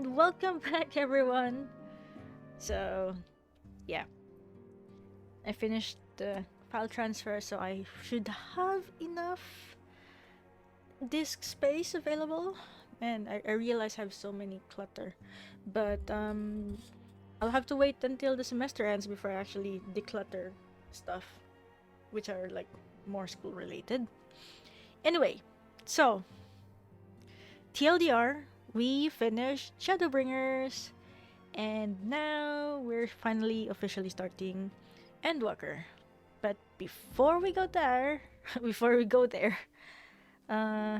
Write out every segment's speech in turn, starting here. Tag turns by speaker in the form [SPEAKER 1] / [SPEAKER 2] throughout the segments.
[SPEAKER 1] and welcome back, everyone. So, yeah, I finished the file transfer, so I should have enough disk space available. And I realize I have so many clutter, but I'll have to wait until the semester ends before I actually declutter stuff, which are like more school related. Anyway, so TLDR, we finished Shadowbringers, and now we're finally officially starting Endwalker. But before we go there, uh,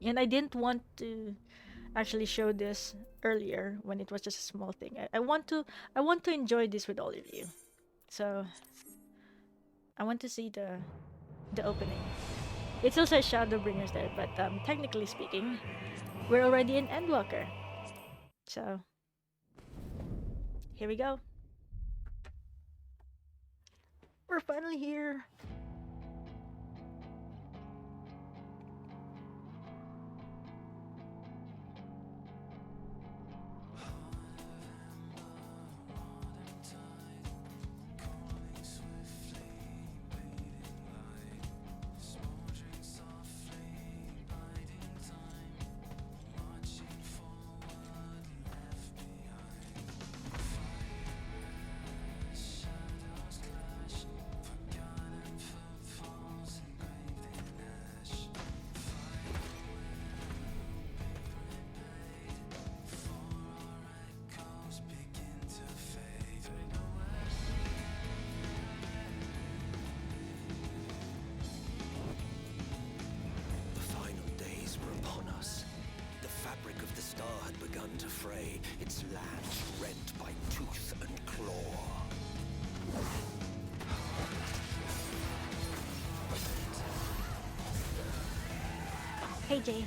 [SPEAKER 1] and I didn't want to actually show this earlier when it was just a small thing. I want to enjoy this with all of you. So I want to see the opening. It still says Shadowbringers there, but technically speaking, we're already in Endwalker. So here we go. We're finally here.
[SPEAKER 2] To fray, its land rent by tooth and claw.
[SPEAKER 1] Hey, Jay.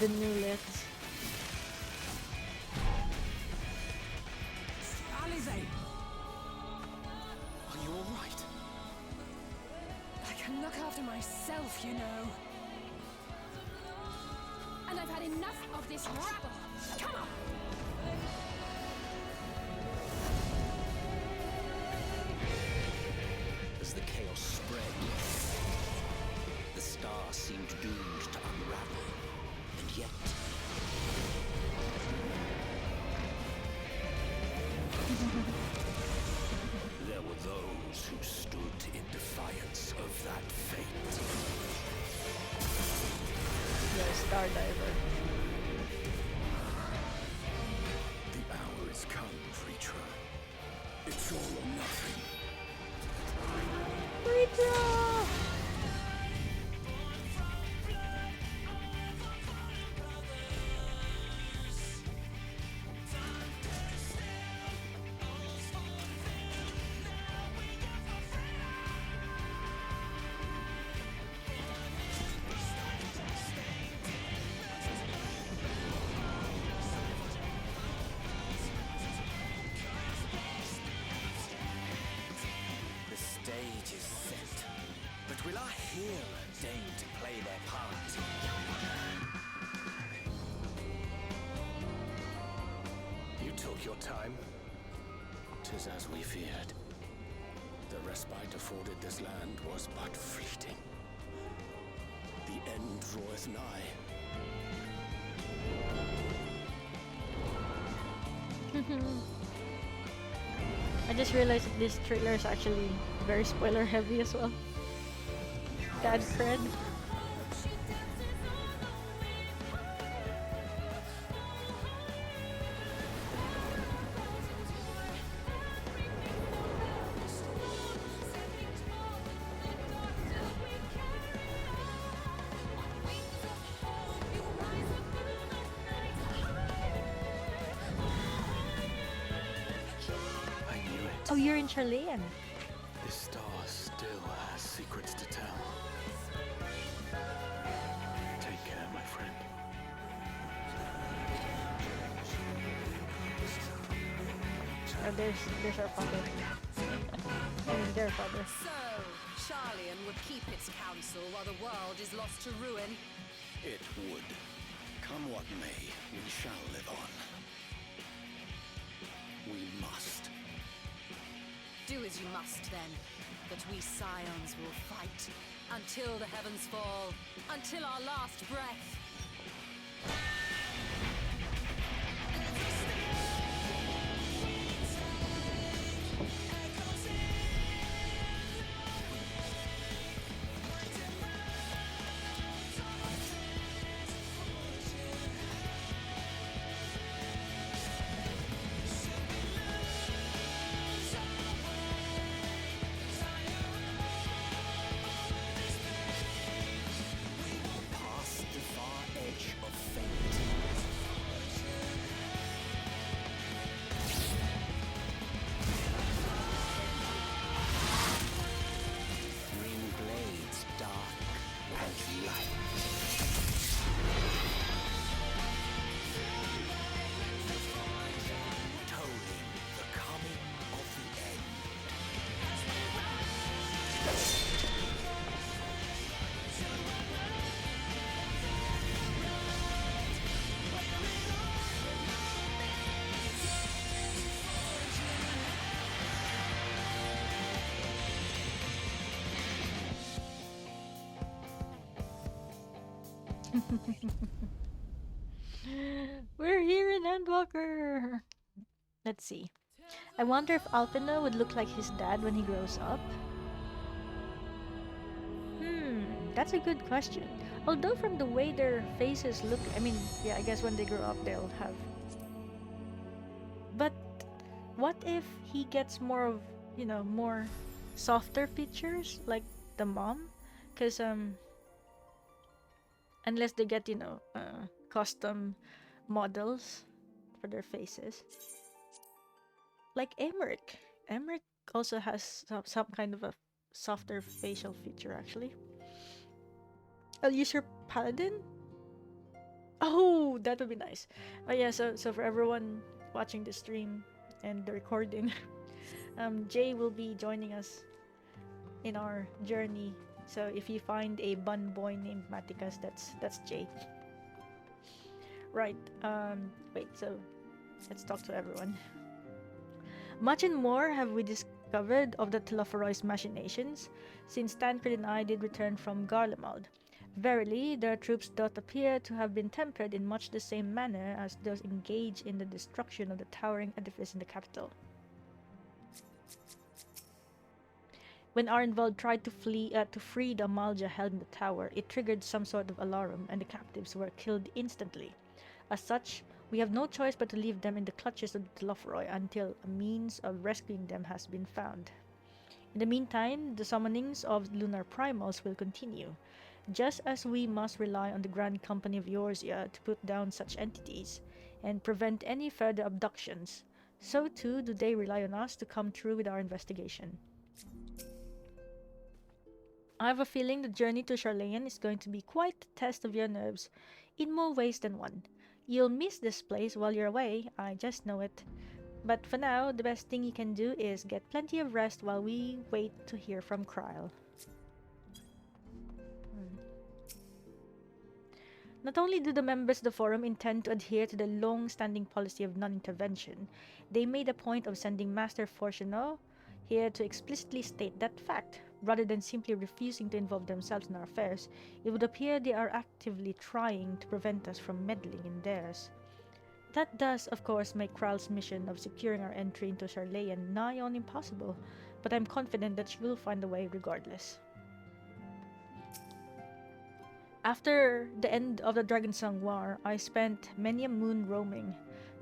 [SPEAKER 1] The new lifts.
[SPEAKER 3] Alizé!
[SPEAKER 2] Are you all right?
[SPEAKER 3] I can look after myself, you know. And I've had enough of this rabble. Come on!
[SPEAKER 2] As the chaos spread, the star seemed doomed to unravel. And yet... there were those who stood in defiance of that fate.
[SPEAKER 1] You're a star diver.
[SPEAKER 2] The hour is come, Preacher. It's all or nothing.
[SPEAKER 1] Rita!
[SPEAKER 2] The stage is set, but will our hero deign to play their part? You took your time. 'Tis as we feared. The respite afforded this land was but fleeting. The end draweth nigh.
[SPEAKER 1] I just realized that this trailer is actually very spoiler heavy as well. Bad cred.
[SPEAKER 2] I knew it.
[SPEAKER 1] Oh, you're in Sharlayan.
[SPEAKER 2] This star still has secrets to tell.
[SPEAKER 1] Or there's our father. I mean, their father.
[SPEAKER 3] So, Sharlayan would keep its counsel while the world is lost to ruin.
[SPEAKER 2] It would. Come what may, we shall live on. We must.
[SPEAKER 3] Do as you must then, but we Scions will fight until the heavens fall, until our last breath.
[SPEAKER 2] Past the far edge of fate. Ring blades dark and light. Tolling the coming of the end.
[SPEAKER 1] We're here in Endwalker! Let's see. I wonder if Alpino would look like his dad when he grows up. That's a good question. Although from the way their faces look, I mean, yeah, I guess when they grow up they'll have. But what if he gets more of, more softer features like the mom? Because, unless they get, custom models for their faces. Like Aymeric. Aymeric also has some kind of a softer facial feature, actually. I'll use your paladin? Oh, that would be nice. Oh yeah, so for everyone watching the stream and the recording, Jay will be joining us in our journey. So if you find a bun boy named Maticas, that's Jay. Right. Wait. So let's talk to everyone. Much and more have we discovered of the Telophoroi's machinations since Tancred and I did return from Garlemald. Verily, their troops doth appear to have been tempered in much the same manner as those engaged in the destruction of the towering edifice in the capital. When Arnvald tried to free the Amalja held in the tower, it triggered some sort of alarm, and the captives were killed instantly. As such, we have no choice but to leave them in the clutches of the Telophoroi until a means of rescuing them has been found. In the meantime, the summonings of lunar primals will continue, just as we must rely on the Grand Company of Eorzea to put down such entities and prevent any further abductions. So too do they rely on us to come through with our investigation. I have a feeling the journey to Sharlayan is going to be quite a test of your nerves, in more ways than one. You'll miss this place while you're away, I just know it. But for now, the best thing you can do is get plenty of rest while we wait to hear from Kryl. Not only do the members of the forum intend to adhere to the long-standing policy of non-intervention, they made a point of sending Master Fortuno here to explicitly state that fact. Rather than simply refusing to involve themselves in our affairs, it would appear they are actively trying to prevent us from meddling in theirs. That does, of course, make Kral's mission of securing our entry into Sharlayan nigh on impossible, but I'm confident that she will find a way regardless. After the end of the Dragonsong War, I spent many a moon roaming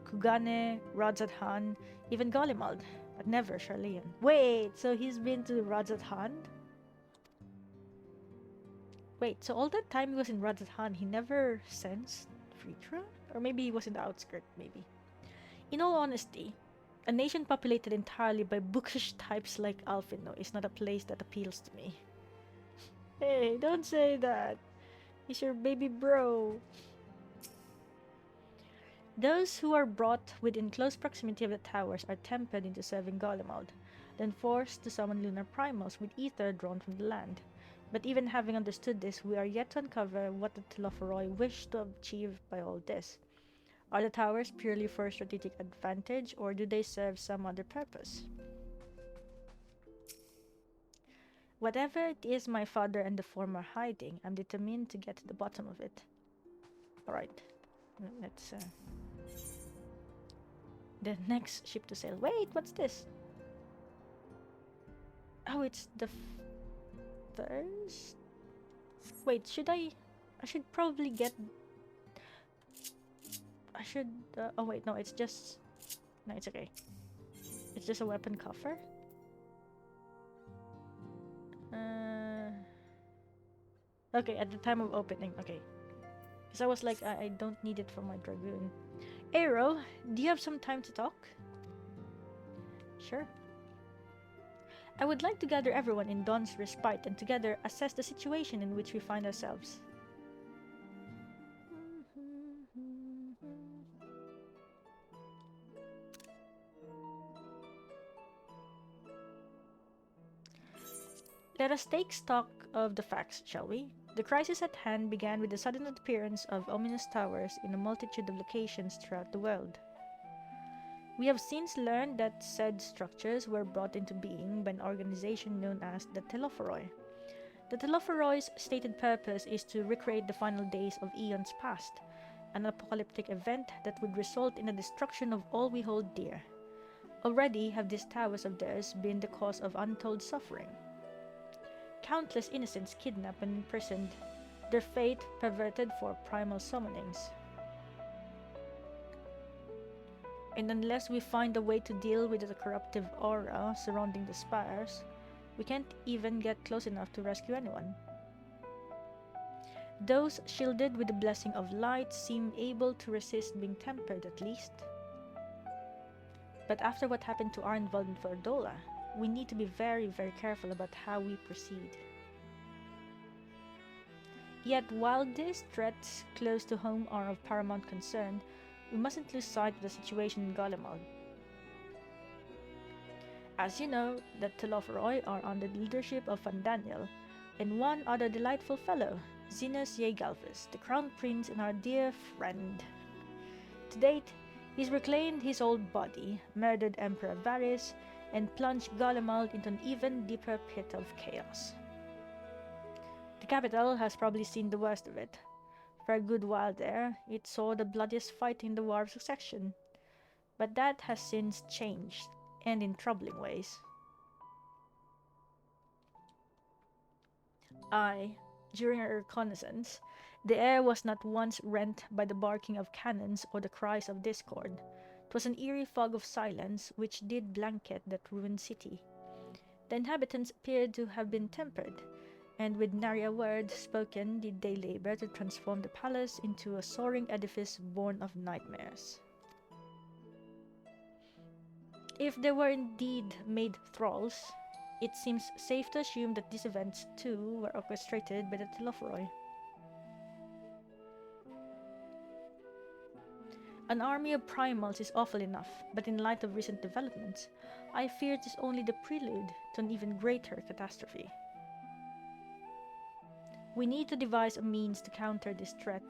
[SPEAKER 1] Kugane, Radzat-Han, even Garlemald, but never Sharlayan. Wait, so he's been to Radzat-Han? Wait, so all that time he was in Radzat-Han, he never sensed Fritra? Or maybe he was in the outskirts, maybe. In all honesty, a nation populated entirely by bookish types like Alfino is not a place that appeals to me. Hey, don't say that. He's your baby bro. Those who are brought within close proximity of the towers are tempted into serving Golemald, then forced to summon lunar primals with ether drawn from the land. But even having understood this, we are yet to uncover what the Telophoroi wish to achieve by all this. Are the towers purely for strategic advantage, or do they serve some other purpose? Whatever it is my father and the form are hiding, I'm determined to get to the bottom of it. Alright, let's... The next ship to sail. Wait, what's this? Oh, it's the first... Wait, should I should probably get... I should... oh wait, no, it's just... No, it's okay. It's just a weapon coffer. Okay, at the time of opening, okay. Because I was like, I don't need it for my Dragoon. Aero, do you have some time to talk? Sure. I would like to gather everyone in Dawn's Respite and together assess the situation in which we find ourselves. Let us take stock of the facts, shall we? The crisis at hand began with the sudden appearance of ominous towers in a multitude of locations throughout the world. We have since learned that said structures were brought into being by an organization known as the Telophoroi. The Telophoroi's stated purpose is to recreate the final days of eons past, an apocalyptic event that would result in the destruction of all we hold dear. Already have these towers of theirs been the cause of untold suffering. Countless innocents kidnapped and imprisoned, their fate perverted for primal summonings. And unless we find a way to deal with the corruptive aura surrounding the spires, we can't even get close enough to rescue anyone. Those shielded with the blessing of light seem able to resist being tempered at least. But after what happened to our involvement for Dola, we need to be very, very careful about how we proceed. Yet while these threats close to home are of paramount concern, we mustn't lose sight of the situation in Golemald. As you know, the Telophoroi are under the leadership of Fandaniel, and one other delightful fellow, Zinus Yegalvis, the Crown Prince and our dear friend. To date, he's reclaimed his old body, murdered Emperor Varys, and plunged Golemald into an even deeper pit of chaos. The capital has probably seen the worst of it. For a good while there, it saw the bloodiest fight in the War of Succession, but that has since changed, and in troubling ways. During our reconnaissance, the air was not once rent by the barking of cannons or the cries of discord. 'Twas an eerie fog of silence which did blanket that ruined city. The inhabitants appeared to have been tempered, and with nary a word spoken did they labor to transform the palace into a soaring edifice born of nightmares. If they were indeed made thralls, it seems safe to assume that these events too were orchestrated by the Telophoroi. An army of primals is awful enough, but in light of recent developments, I fear it is only the prelude to an even greater catastrophe. We need to devise a means to counter this threat,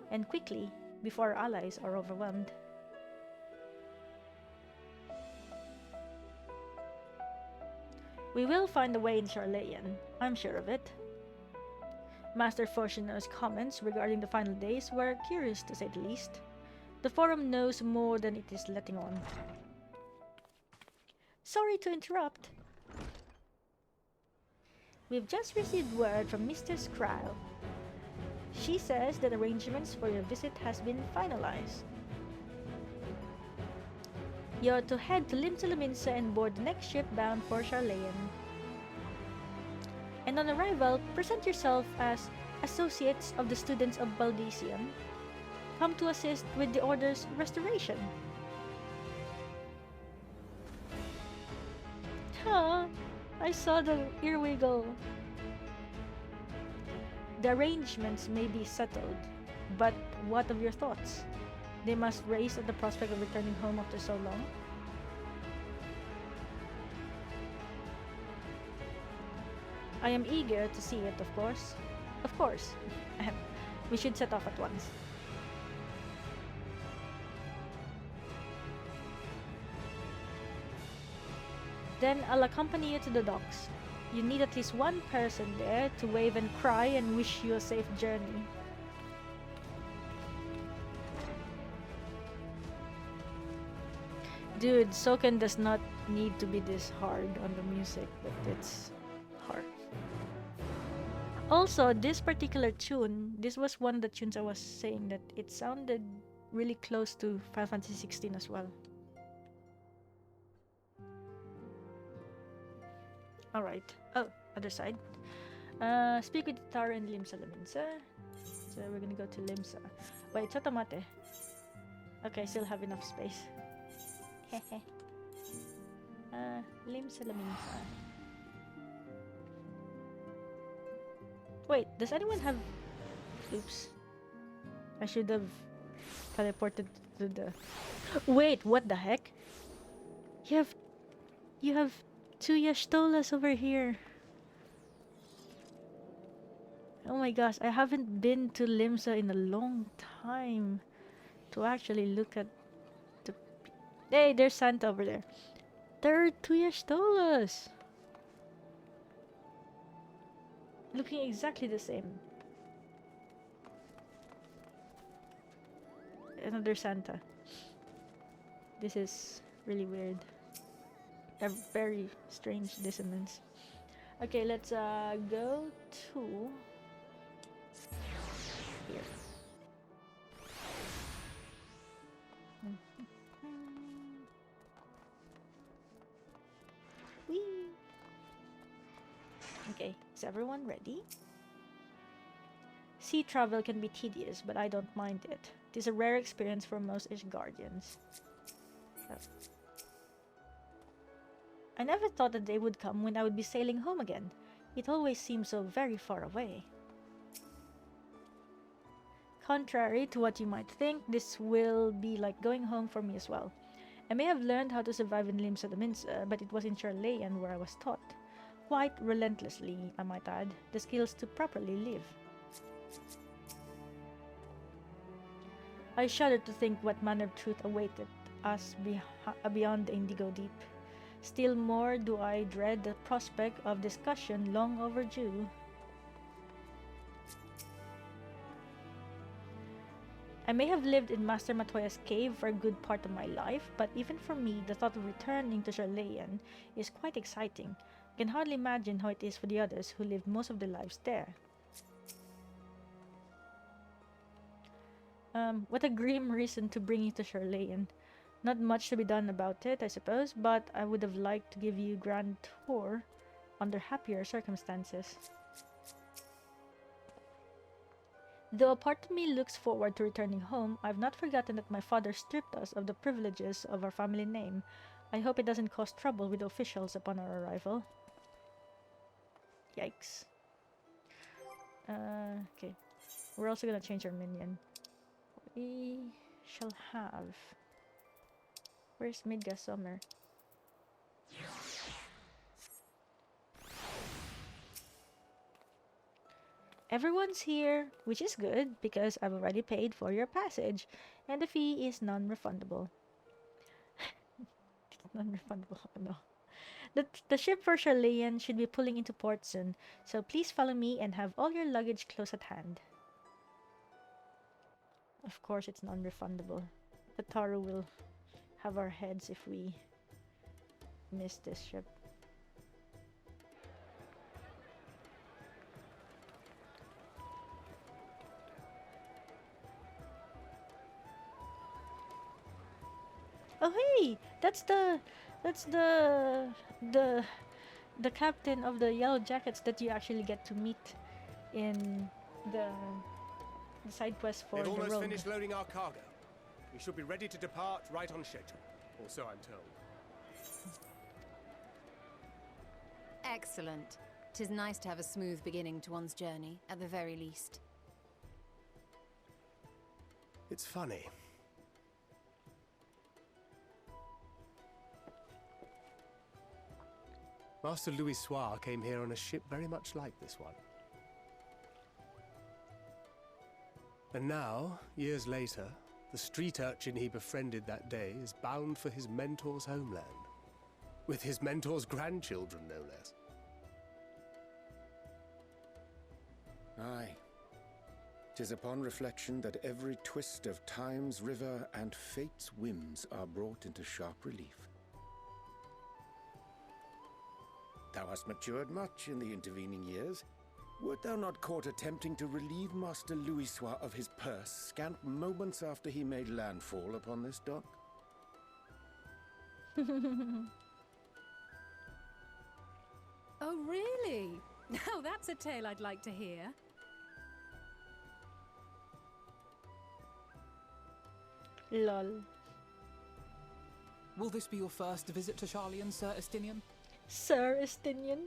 [SPEAKER 1] and quickly, before our allies are overwhelmed. We will find a way in Sharlayan, I'm sure of it. Master Fortuno's comments regarding the final days were curious to say the least. The forum knows more than it is letting on. Sorry to interrupt. We've just received word from Mistress Kryle. She says that arrangements for your visit has been finalized. You're to head to Limsa and board the next ship bound for Sharlayan. And on arrival, present yourself as associates of the students of Baldicium, come to assist with the Order's restoration. I saw the earwiggle. The arrangements may be settled, but what of your thoughts? they must race at the prospect of returning home after so long. I am eager to see it, of course. Of course. We should set off at once. Then I'll accompany you to the docks. You need at least one person there to wave and cry and wish you a safe journey. Dude, Soken does not need to be this hard on the music, but it's hard. Also, this particular tune, this was one of the tunes I was saying that it sounded really close to Final Fantasy 16 as well. Alright. Oh, other side. Speak with Taro and Limsa Laminsa. So we're gonna go to Limsa. Wait, Sotomate. Okay, I still have enough space. Hehe. Limsa Laminsa. Wait, does anyone have... Oops. I should have teleported to the... Wait, what the heck? You have 2 Yashtolas over here. Oh my gosh, I haven't been to Limsa in a long time to actually look at the... Hey, there's Santa over there. There are 2 Yashtolas. Looking exactly the same. Another Santa. This is really weird. A very strange dissonance. Okay, let's go to here. Whee! Okay, is everyone ready? Sea travel can be tedious, but I don't mind it. It is a rare experience for most Ishgardians. Oh. I never thought the day would come when I would be sailing home again. It always seemed so very far away. Contrary to what you might think, this will be like going home for me as well. I may have learned how to survive in Limsa Laminsa, but it was in Sharlayan where I was taught. Quite relentlessly, I might add, the skills to properly live. I shudder to think what manner of truth awaited us beyond the Indigo Deep. Still more do I dread the prospect of discussion long overdue. I may have lived in Master Matoya's cave for a good part of my life, but even for me, the thought of returning to Sharlayan is quite exciting. I can hardly imagine how it is for the others who lived most of their lives there. What a grim reason to bring you to Sharlayan. Not much to be done about it, I suppose, but I would have liked to give you a grand tour under happier circumstances. Though a part of me looks forward to returning home, I've not forgotten that my father stripped us of the privileges of our family name. I hope it doesn't cause trouble with the officials upon our arrival. Yikes. Okay. We're also gonna change our minion. We shall have... Where's Midga Summer? Everyone's here, which is good because I've already paid for your passage and the fee is non-refundable. Non-refundable, no. The ship for Sharlayan should be pulling into port soon, so please follow me and have all your luggage close at hand. Of course it's non-refundable. The Taru will have our heads if we miss this ship. Oh hey, that's the captain of the Yellow Jackets that you actually get to meet in the side quest for the road.
[SPEAKER 4] They've almost finished loading our cargo. We should be ready to depart right on schedule, or so I'm told.
[SPEAKER 3] Excellent. 'Tis nice to have a smooth beginning to one's journey, at the very least.
[SPEAKER 4] It's funny. Master Louis Soir came here on a ship very much like this one. And now, years later, the street urchin he befriended that day is bound for his mentor's homeland. With his mentor's grandchildren, no less.
[SPEAKER 2] Aye. 'Tis upon reflection that every twist of time's river and fate's whims are brought into sharp relief. Thou hast matured much in the intervening years. Wert thou not caught attempting to relieve Master Louis Soir of his purse scant moments after he made landfall upon this dock?
[SPEAKER 3] Oh, really? Now that's a tale I'd like to hear.
[SPEAKER 1] Lol.
[SPEAKER 5] Will this be your first visit to Sharlayan, Sir Estinian?
[SPEAKER 1] Sir Estinian?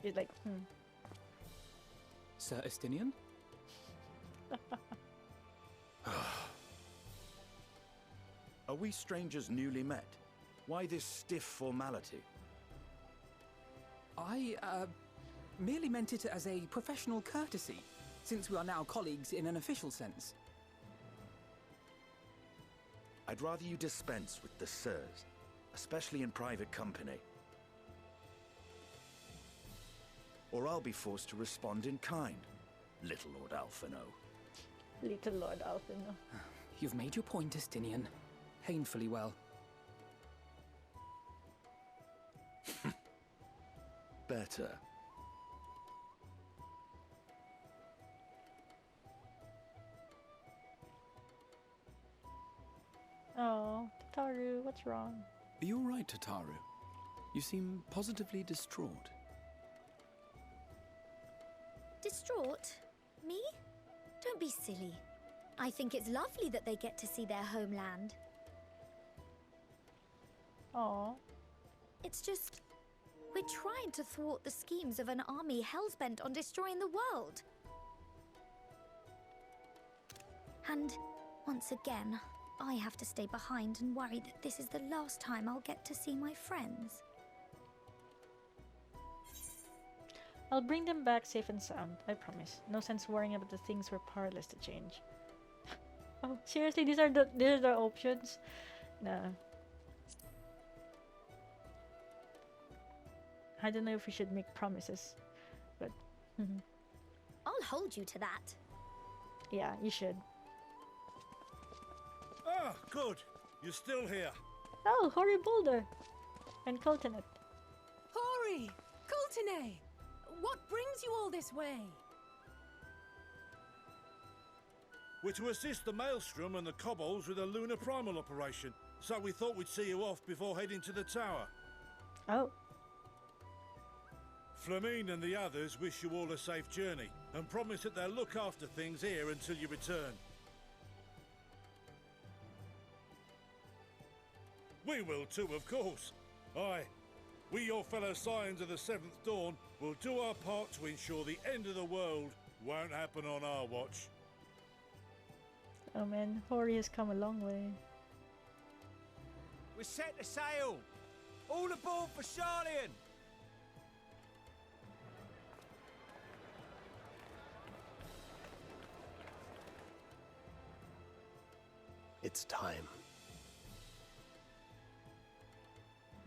[SPEAKER 1] He's like,
[SPEAKER 5] Sir Estinian?
[SPEAKER 6] Are we strangers newly met? Why this stiff formality?
[SPEAKER 5] I, merely meant it as a professional courtesy, since we are now colleagues in an official sense.
[SPEAKER 6] I'd rather you dispense with the sirs, especially in private company. Or I'll be forced to respond in kind, little Lord Alphino.
[SPEAKER 1] Little Lord Alphino.
[SPEAKER 5] You've made your point, Estinian. Painfully well.
[SPEAKER 6] Better.
[SPEAKER 1] Oh, Taru, what's wrong?
[SPEAKER 7] Are you all right, Tataru? You seem positively distraught.
[SPEAKER 8] Distraught? Me? Don't be silly. I think it's lovely that they get to see their homeland.
[SPEAKER 1] Oh,
[SPEAKER 8] It's just... we're trying to thwart the schemes of an army hellbent on destroying the world. And, once again, I have to stay behind and worry that this is the last time I'll get to see my friends.
[SPEAKER 1] I'll bring them back safe and sound, I promise. No sense worrying about the things we're powerless to change. Oh, seriously, these are the options? No. I don't know if we should make promises, but
[SPEAKER 8] I'll hold you to that.
[SPEAKER 1] yeah, you should.
[SPEAKER 9] Ah, good. You're still here.
[SPEAKER 1] Oh, Hori Boulder and Coltonet.
[SPEAKER 3] Hori! Coulternay! What brings you all this way?
[SPEAKER 9] We're to assist the Maelstrom and the Kobolds with a lunar primal operation, so we thought we'd see you off before heading to the tower.
[SPEAKER 1] Oh,
[SPEAKER 9] Flamine and the others wish you all a safe journey, and promise that they'll look after things here until you return. We will too, of course. Aye, we, your fellow Scions of the Seventh Dawn, will do our part to ensure the end of the world won't happen on our watch.
[SPEAKER 1] oh man, Hori has come a long way.
[SPEAKER 10] We're set to sail! All aboard for Sharlayan!
[SPEAKER 4] It's time.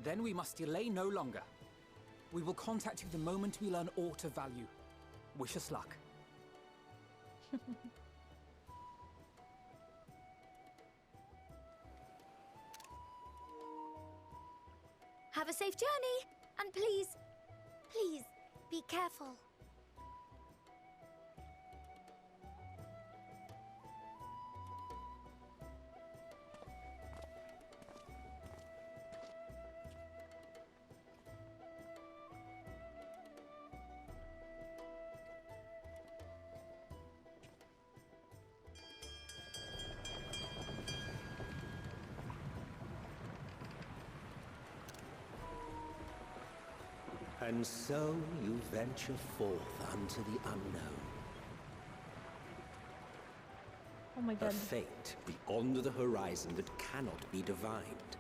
[SPEAKER 5] Then we must delay no longer. We will contact you the moment we learn aught of value. Wish us luck.
[SPEAKER 8] Have a safe journey, and please, please, be careful.
[SPEAKER 2] And so you venture forth unto the unknown.
[SPEAKER 1] Oh my
[SPEAKER 2] A
[SPEAKER 1] god.
[SPEAKER 2] fate beyond the horizon that cannot be divined.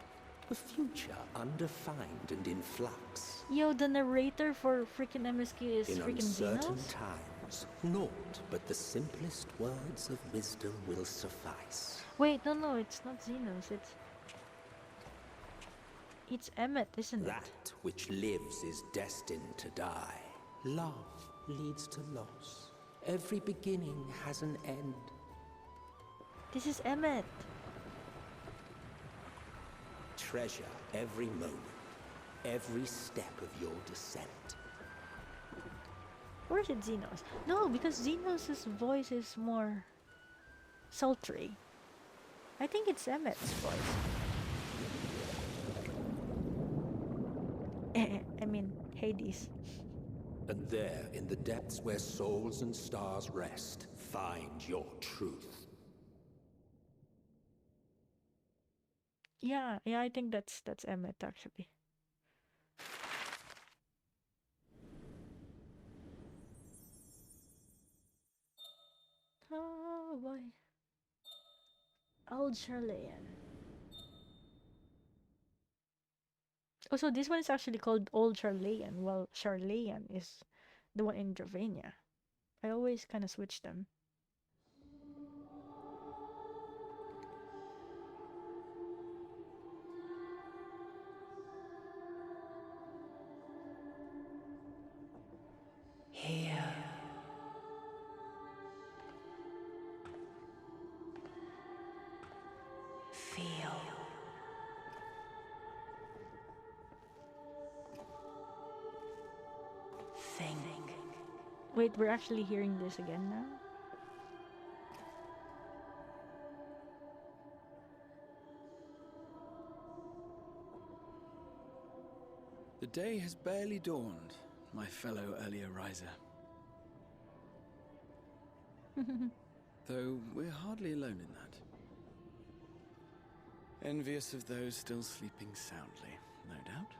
[SPEAKER 11] The future undefined and in flux.
[SPEAKER 1] Yo, the narrator for freaking MSQ is
[SPEAKER 11] In
[SPEAKER 1] freaking
[SPEAKER 11] uncertain
[SPEAKER 1] Xenos?
[SPEAKER 11] times, naught but the simplest words of wisdom will suffice.
[SPEAKER 1] Wait, no, it's not Xenos. It's Emmet, isn't it?
[SPEAKER 11] That which lives is destined to die. Love leads to loss. Every beginning has an end.
[SPEAKER 1] This is Emmet.
[SPEAKER 11] Treasure every moment, every step of your descent.
[SPEAKER 1] Or is it Xenos? No, because Xenos' voice is more sultry. I think it's Emmet's voice. I mean, Hades.
[SPEAKER 11] And there, in the depths where souls and stars rest, find your truth.
[SPEAKER 1] Yeah, I think that's Emmet actually. Oh boy. Old Sharlayan. Oh, so this one is actually called Old Sharlayan, while Sharlayan is the one in Dravania. I always kind of switch them.
[SPEAKER 11] Here. Feel. Think.
[SPEAKER 1] Wait, we're actually hearing this again now?
[SPEAKER 7] The day has barely dawned, my fellow earlier riser. Though we're hardly alone in that. Envious of those still sleeping soundly, no doubt.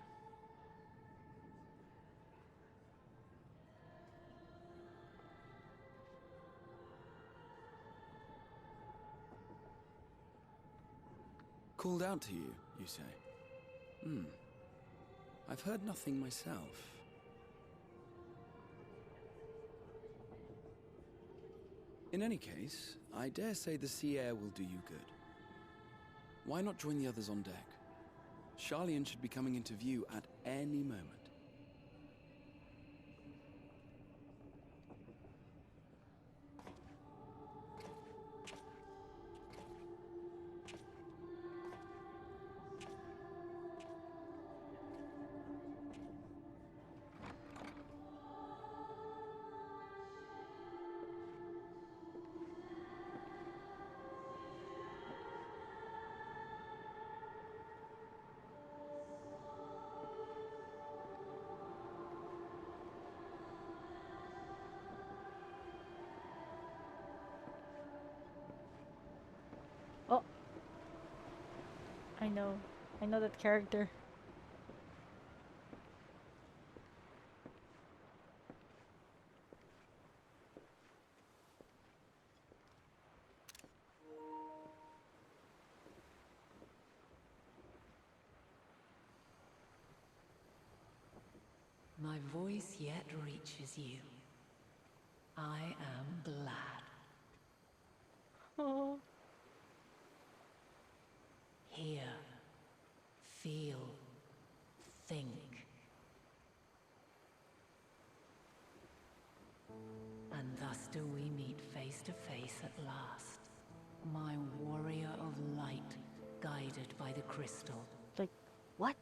[SPEAKER 7] Called out to you, you say? I've heard nothing myself. In any case, I dare say the sea air will do you good. Why not join the others on deck? Sharlayan should be coming into view at any moment.
[SPEAKER 1] Oh, I know that character.
[SPEAKER 12] My voice yet reaches you. I am glad.
[SPEAKER 1] Oh.
[SPEAKER 12] Hear, feel, think. And thus do we meet face to face at last. My warrior of light, guided by the crystal.
[SPEAKER 1] Like, what?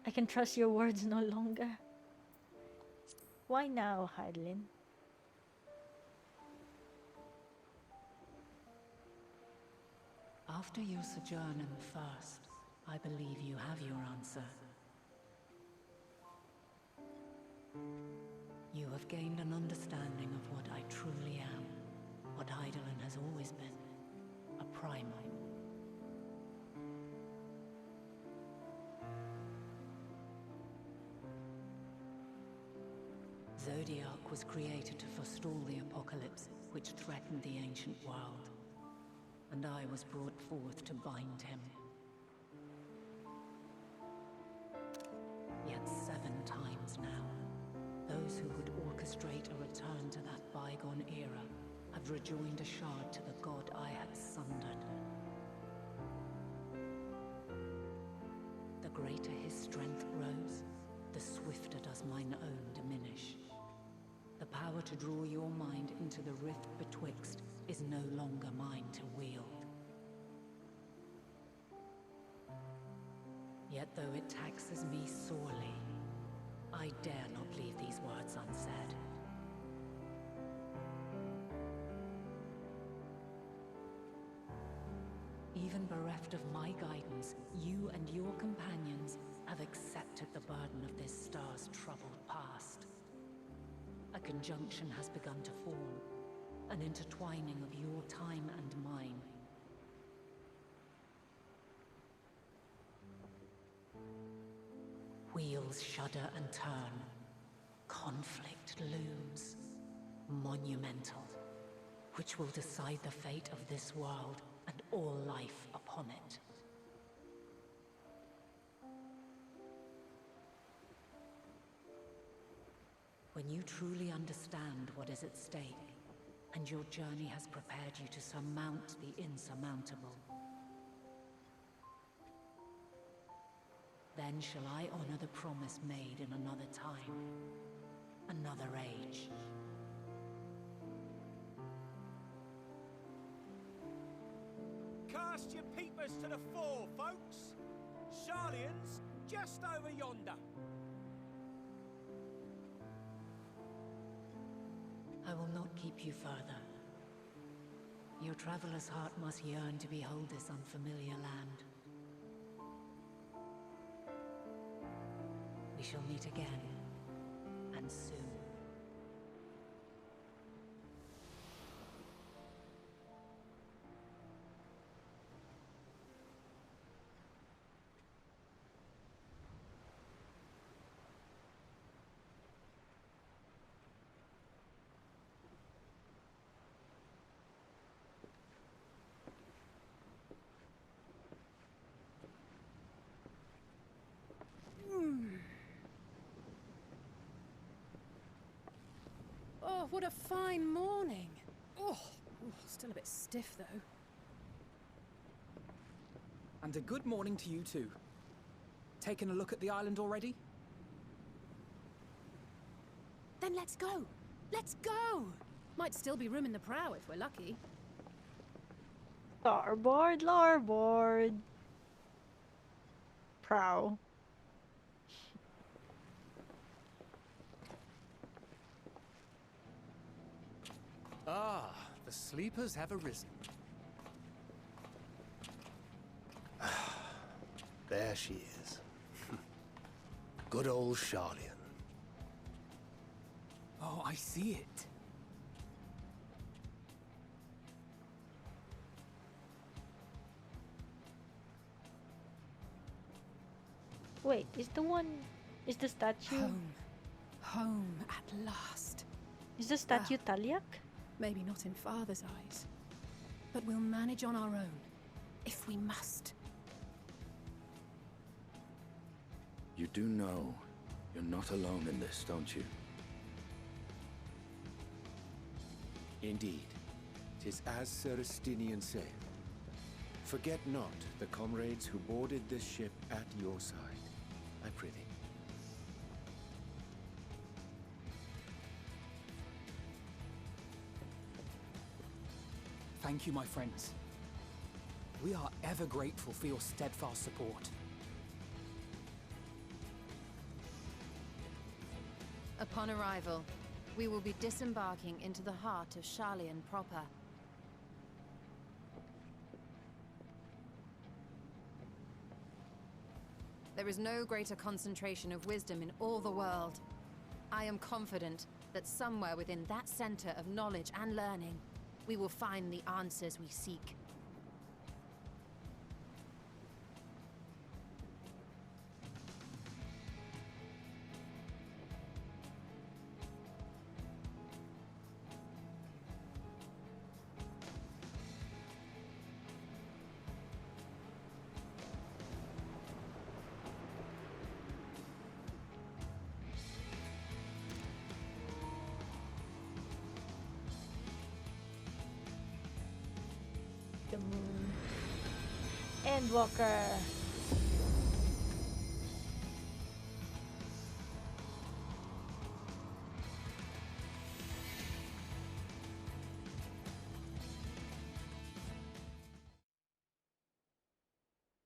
[SPEAKER 1] I can trust your words no longer. Why now, Hydaelyn?
[SPEAKER 12] After your sojourn in the First, I believe you have your answer. You have gained an understanding of what I truly am, what Hydaelyn has always been, a primal. Zodiac was created to forestall the apocalypse which threatened the ancient world, and I was brought forth to bind him. Yet 7 times now, those who would orchestrate a return to that bygone era have rejoined a shard to the god I had sundered. The greater his strength grows, the swifter does mine own diminish. The power to draw your mind into the rift betwixt is no longer mine to wield. Yet though it taxes me sorely, I dare not leave these words unsaid. Even bereft of my guidance, you and your companions have accepted the burden of this star's troubled past. A conjunction has begun to form, an intertwining of your time and mine. Wheels shudder and turn. Conflict looms. Monumental. Which will decide the fate of this world and all life upon it. When you truly understand what is at stake, and your journey has prepared you to surmount the insurmountable, then shall I honor the promise made in another time, another age.
[SPEAKER 10] Cast your peepers to the fore, folks. Sharlayan's just over yonder.
[SPEAKER 12] I will not keep you further. Your traveler's heart must yearn to behold this unfamiliar land. We shall meet again, and soon.
[SPEAKER 13] Oh, what a fine morning. Oh, still a bit stiff though.
[SPEAKER 5] And a good morning to you too. Taking a look at the island already?
[SPEAKER 13] Then let's go. Let's go. Might still be room in the prow if we're lucky.
[SPEAKER 1] Starboard, larboard. Prow.
[SPEAKER 4] Ah, the sleepers have arisen. There she is. Good old Sharlayan.
[SPEAKER 5] Oh, I see it.
[SPEAKER 1] Wait, is the statue?
[SPEAKER 13] Home at last.
[SPEAKER 1] Is the statue Taliak?
[SPEAKER 13] Maybe not in Father's eyes, but we'll manage on our own, if we must.
[SPEAKER 6] You do know you're not alone in this, don't you?
[SPEAKER 2] Indeed, 'tis as Sir Estinian saith. Forget not the comrades who boarded this ship at your side, I prithee.
[SPEAKER 5] Thank you, my friends. We are ever grateful for your steadfast support.
[SPEAKER 3] Upon arrival, we will be disembarking into the heart of Sharlayan proper. There is no greater concentration of wisdom in all the world. I am confident that somewhere within that center of knowledge and learning, we will find the answers we seek.
[SPEAKER 1] Endwalker.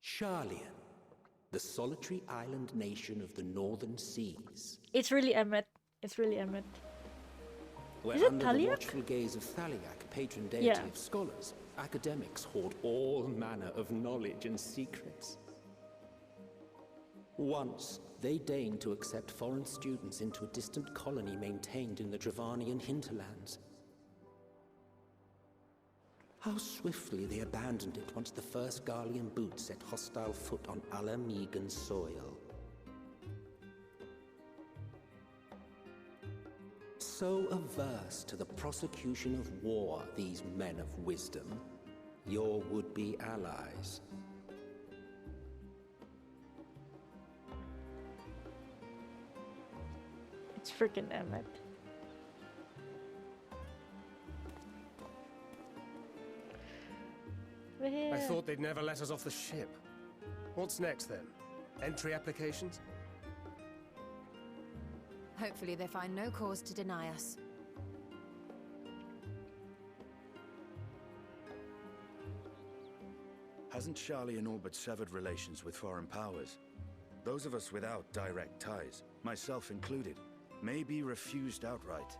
[SPEAKER 11] Sharlayan, the solitary island nation of the northern seas.
[SPEAKER 1] It's really Emmet. It's really Emmet.
[SPEAKER 11] Where
[SPEAKER 1] Is it
[SPEAKER 11] under the
[SPEAKER 1] Taliak?
[SPEAKER 11] watchful gaze of Thaliak, patron deity
[SPEAKER 1] Yeah.
[SPEAKER 11] of scholars, academics hoard all manner of knowledge and secrets. Once, they deigned to accept foreign students into a distant colony maintained in the Dravanian hinterlands. How swiftly they abandoned it once the first Garlean boot set hostile foot on Alamegan soil. So averse to the prosecution of war, these men of wisdom, your would-be allies.
[SPEAKER 1] It's freaking Emmet.
[SPEAKER 4] I thought they'd never let us off the ship. What's next then? Entry applications?
[SPEAKER 3] Hopefully they find no cause to deny us.
[SPEAKER 6] Hasn't Sharlayan all but severed relations with foreign powers? Those of us without direct ties, myself included, may be refused outright.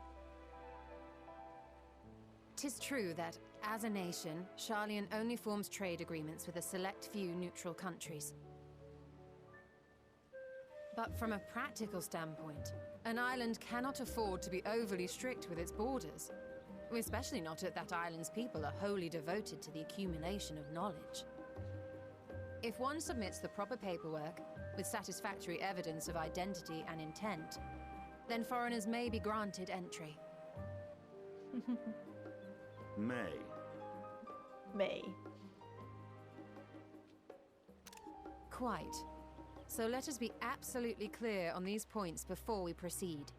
[SPEAKER 3] 'Tis true that, as a nation, Sharlayan only forms trade agreements with a select few neutral countries. But from a practical standpoint, an island cannot afford to be overly strict with its borders, especially not if that island's people are wholly devoted to the accumulation of knowledge. If one submits the proper paperwork, with satisfactory evidence of identity and intent, then foreigners may be granted entry.
[SPEAKER 6] May.
[SPEAKER 3] Quite. So let us be absolutely clear on these points before we proceed.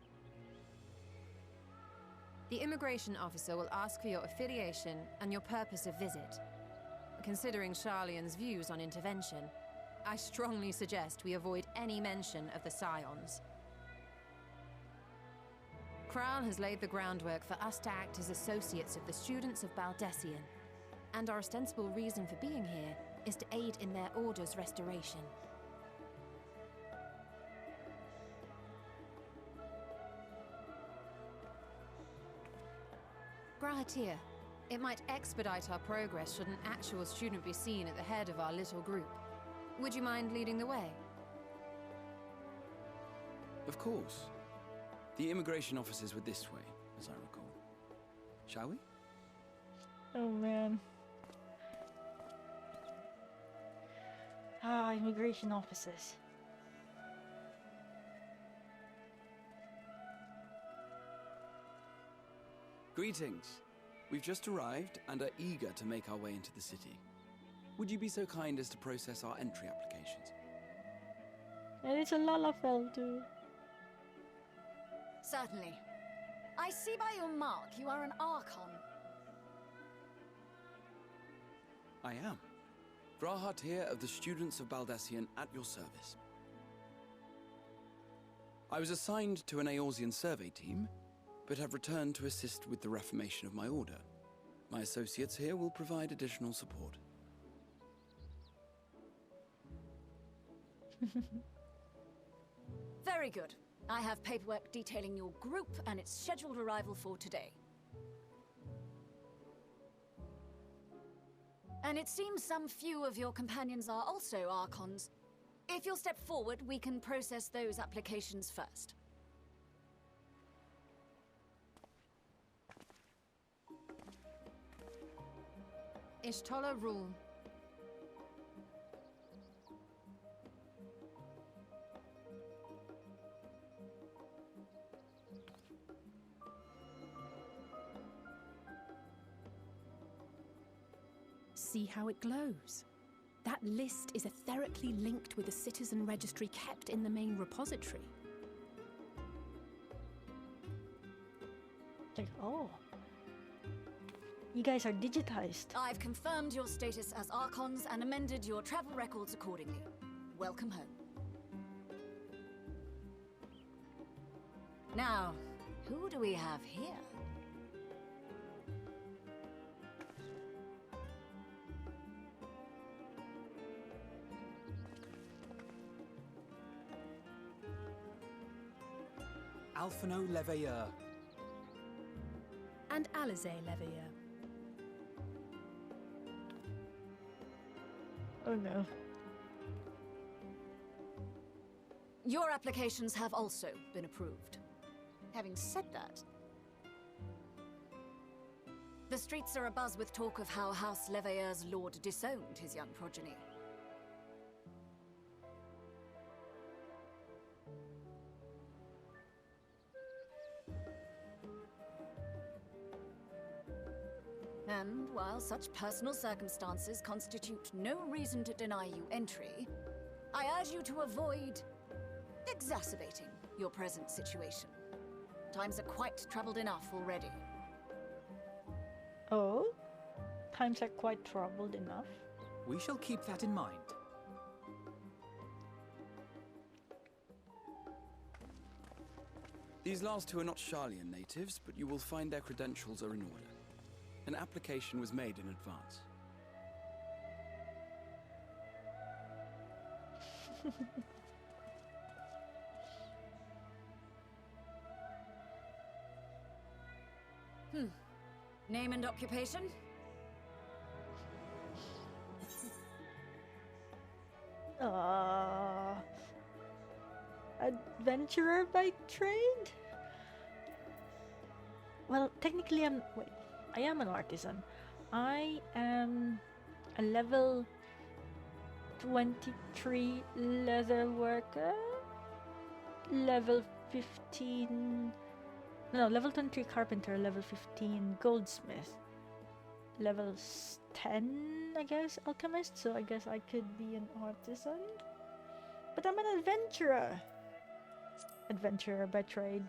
[SPEAKER 3] The immigration officer will ask for your affiliation and your purpose of visit. Considering Sharlayan's views on intervention, I strongly suggest we avoid any mention of the Scions. Kral has laid the groundwork for us to act as associates of the students of Baldessian, and our ostensible reason for being here is to aid in their order's restoration. Grahatir, it might expedite our progress should an actual student be seen at the head of our little group. Would you mind leading the way?
[SPEAKER 7] Of course. The immigration officers were this way, as I recall. Shall we?
[SPEAKER 1] Oh man. Ah, immigration officers.
[SPEAKER 7] Greetings. We've just arrived and are eager to make our way into the city. Would you be so kind as to process our entry applications?
[SPEAKER 1] And it's a Lalafell too.
[SPEAKER 14] Certainly. I see by your mark you are an Archon.
[SPEAKER 7] I am. Grahatir of the Students of Baldessian at your service. I was assigned to an Eorzean survey team, but have returned to assist with the reformation of my order. My associates here will provide additional support.
[SPEAKER 14] Very good. I have paperwork detailing your group and its scheduled arrival for today. And it seems some few of your companions are also Archons. If you'll step forward, we can process those applications first.
[SPEAKER 3] Ishtola rule.
[SPEAKER 13] See how it glows? That list is etherically linked with the citizen registry kept in the main repository.
[SPEAKER 1] Like, oh. You guys are digitized.
[SPEAKER 14] I've confirmed your status as Archons and amended your travel records accordingly. Welcome home. Now, who do we have here?
[SPEAKER 5] Alphino Leveilleur.
[SPEAKER 13] And Alize Leveilleur.
[SPEAKER 1] Oh no.
[SPEAKER 14] Your applications have also been approved. Having said that, the streets are abuzz with talk of how House Leveilleur's lord disowned his young progeny. And while such personal circumstances constitute no reason to deny you entry, I urge you to avoid exacerbating your present situation. Times are quite troubled enough already.
[SPEAKER 1] Oh? Times are quite troubled enough.
[SPEAKER 5] We shall keep that in mind.
[SPEAKER 7] These last two are not Sharlayan natives, but you will find their credentials are in order. An application was made in advance.
[SPEAKER 14] Name and occupation?
[SPEAKER 1] Adventurer by trade? Well, technically I am an artisan. I am a level 23 leather worker, level 15... No, level 23 carpenter, level 15 goldsmith, level 10, I guess, alchemist, so I guess I could be an artisan. But I'm an adventurer. Adventurer by trade.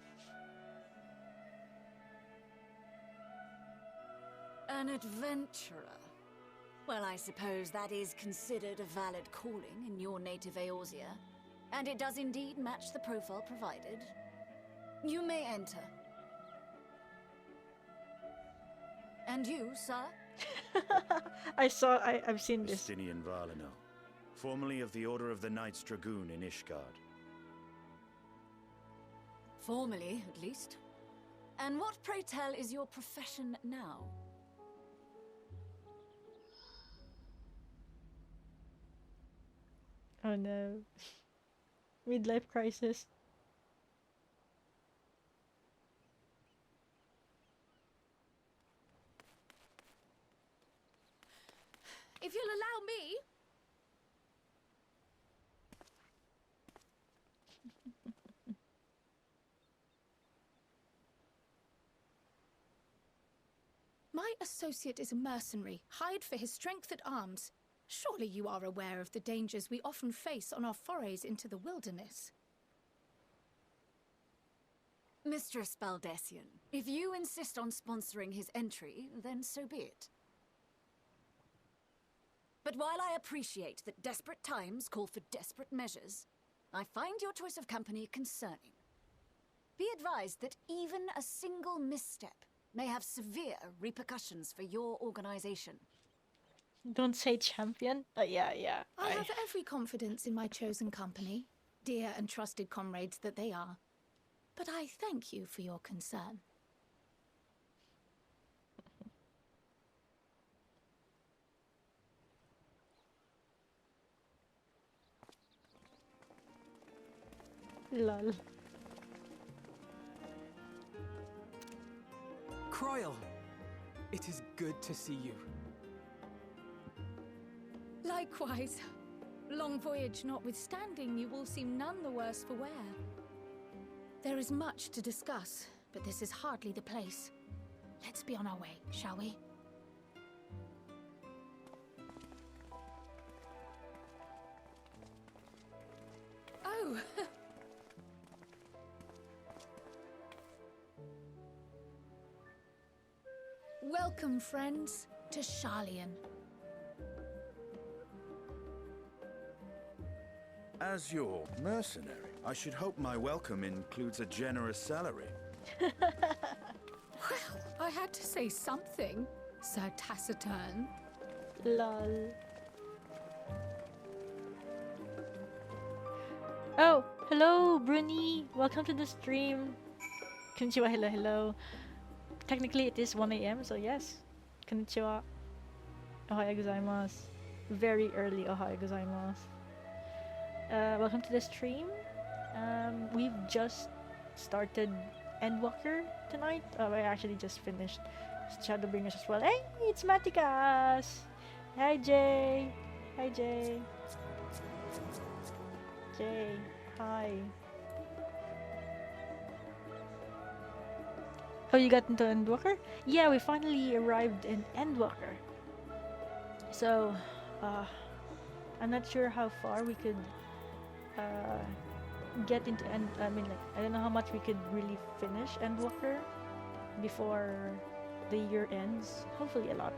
[SPEAKER 14] An adventurer? Well, I suppose that is considered a valid calling in your native Eorzea, and it does indeed match the profile provided. You may enter. And you, sir?
[SPEAKER 1] I've seen this.
[SPEAKER 6] Justinian Valino, formerly of the Order of the Knights Dragoon in Ishgard.
[SPEAKER 14] Formally, at least. And what, pray tell, is your profession now?
[SPEAKER 1] Oh no. Midlife crisis.
[SPEAKER 13] If you'll allow me... My associate is a mercenary, hired for his strength at arms. Surely you are aware of the dangers we often face on our forays into the wilderness.
[SPEAKER 14] Mistress Baldessian, if you insist on sponsoring his entry, then so be it. But while I appreciate that desperate times call for desperate measures, I find your choice of company concerning. Be advised that even a single misstep may have severe repercussions for your organization.
[SPEAKER 1] Don't say champion. Yeah.
[SPEAKER 13] I have every confidence in my chosen company, dear and trusted comrades that they are. But I thank you for your concern.
[SPEAKER 1] Lol.
[SPEAKER 5] Croyle, it is good to see you.
[SPEAKER 13] Likewise. Long voyage notwithstanding, you all seem none the worse for wear. There is much to discuss, but this is hardly the place. Let's be on our way, shall we? Oh! Welcome, friends, to Sharlayan.
[SPEAKER 6] As your mercenary, I should hope my welcome includes a generous salary.
[SPEAKER 13] Well, I had to say something, Sir Taciturn.
[SPEAKER 1] Lol. Oh, hello, Bruni. Welcome to the stream. Konnichiwa, hello, hello. Technically, it is 1 a.m., so yes. Konnichiwa. Ohayou gozaimasu. Very early ohayou gozaimasu. Welcome to the stream. We've just started Endwalker tonight. I actually just finished Shadowbringers as well. Hey, it's Matikas! Hi, Jay. Hi, Jay. Jay, hi. Oh, you got into Endwalker? Yeah, we finally arrived in Endwalker. So, I'm not sure how far we could get into I don't know how much we could really finish Endwalker before the year ends. Hopefully a lot.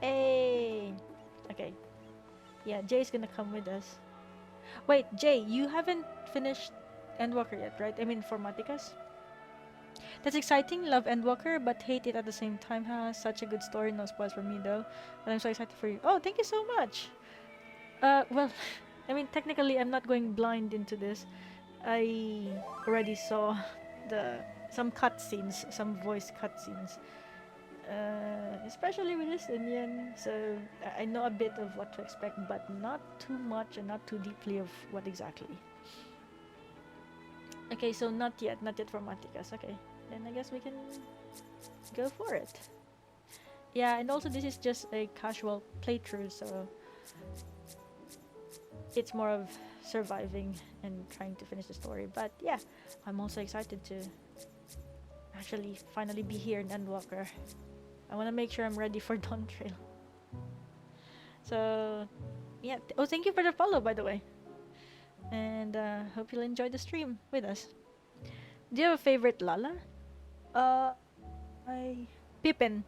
[SPEAKER 1] Hey! Okay. Yeah, Jay's gonna come with us. Wait, Jay, you haven't finished Endwalker yet, right? I mean, for Matikas? That's exciting. Love Endwalker, but hate it at the same time. Such a good story. No spoils for me, though. But I'm so excited for you. Oh, thank you so much! Well, I mean, technically, I'm not going blind into this. I already saw some cutscenes, some voice cutscenes. Especially with this Indian, so I know a bit of what to expect, but not too much and not too deeply of what exactly. Okay, so not yet for Matikas. Okay, then I guess we can go for it. Yeah, and also this is just a casual playthrough, so it's more of surviving and trying to finish the story. But yeah, I'm also excited to actually finally be here in Endwalker. I want to make sure I'm ready for Dawn Trail. So, yeah. Oh, thank you for the follow, by the way. And hope you'll enjoy the stream with us. Do you have a favorite Lala? Pippin.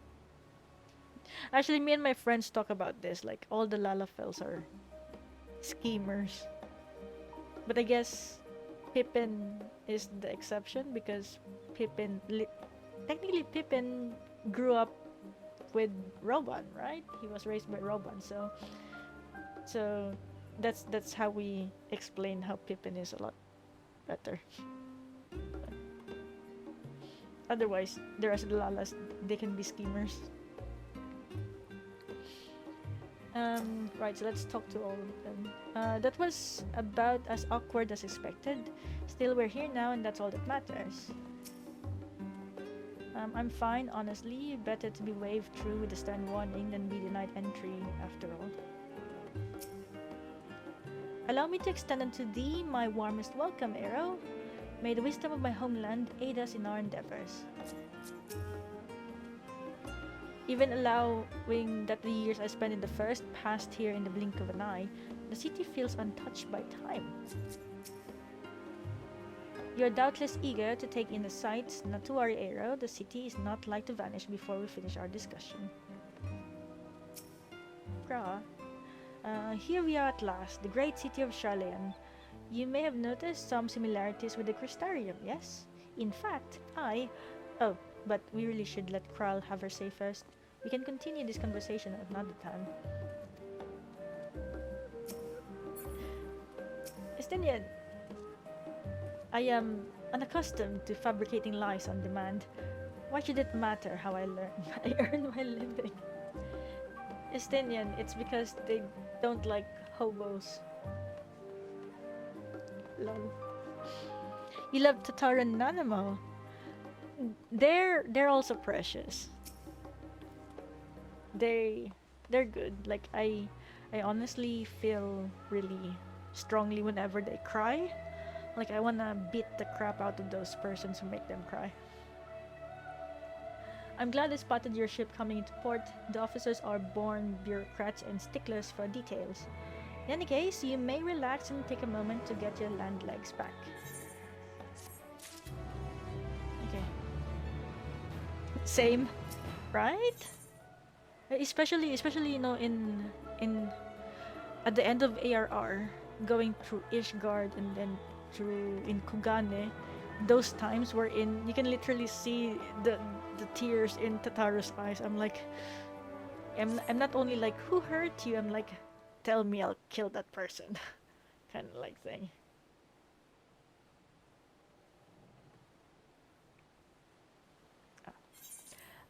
[SPEAKER 1] Actually, me and my friends talk about this. Like, all the Lalafels are schemers. But I guess Pippin is the exception because technically Pippin grew up with Roban, right? He was raised by Roban, so that's how we explain how Pippin is a lot better. Otherwise, the rest of the Lalas, they can be schemers. Right, so let's talk to all of them. That was about as awkward as expected. Still, we're here now, and that's all that matters. I'm fine, honestly. Better to be waved through with a stern warning than be denied entry, after all. Allow me to extend unto thee my warmest welcome, Aero. May the wisdom of my homeland aid us in our endeavors. Even allowing that the years I spent in the first passed here in the blink of an eye, the city feels untouched by time. You are doubtless eager to take in the sights. Not to worry, Aero. The city is not like to vanish before we finish our discussion. Here we are at last, the great city of Sharlayan. You may have noticed some similarities with the Crystarium, yes? In fact, Oh, but we really should let Kral have her say first. We can continue this conversation at another time. Estinian, I am unaccustomed to fabricating lies on demand. Why should it matter how I earn my living? Estinian, it's because they don't like hobos. Lol. You love Tataran Nanamo. They're also precious. They're good. Like I honestly feel really strongly whenever they cry. Like I wanna beat the crap out of those persons who make them cry. I'm glad I spotted your ship coming into port. The officers are born bureaucrats and sticklers for details. In any case, you may relax and take a moment to get your land legs back. Okay. Same, right? Especially in at the end of ARR, going through Ishgard and then through in Kugane, those times wherein you can literally see the tears in Tataru's eyes. I'm like, I'm not only like, who hurt you? I'm like, tell me, I'll kill that person, kind of like thing.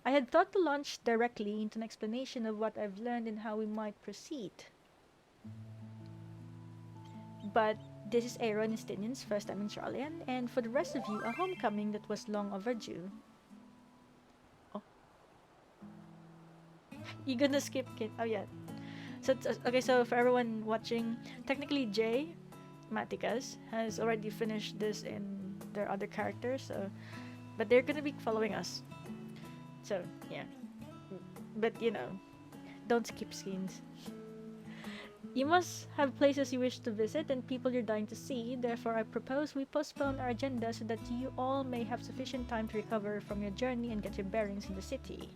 [SPEAKER 1] I had thought to launch directly into an explanation of what I've learned and how we might proceed. But this is Aaron and Stinian's first time in Sharlayan, and for the rest of you, a homecoming that was long overdue. Oh. You gonna skip Kit? Oh yeah. So, okay, so for everyone watching, technically Jay, Matikas, has already finished this in their other characters, so, but they're gonna be following us. So, yeah. But, you know, don't skip scenes. You must have places you wish to visit and people you're dying to see, therefore I propose we postpone our agenda so that you all may have sufficient time to recover from your journey and get your bearings in the city.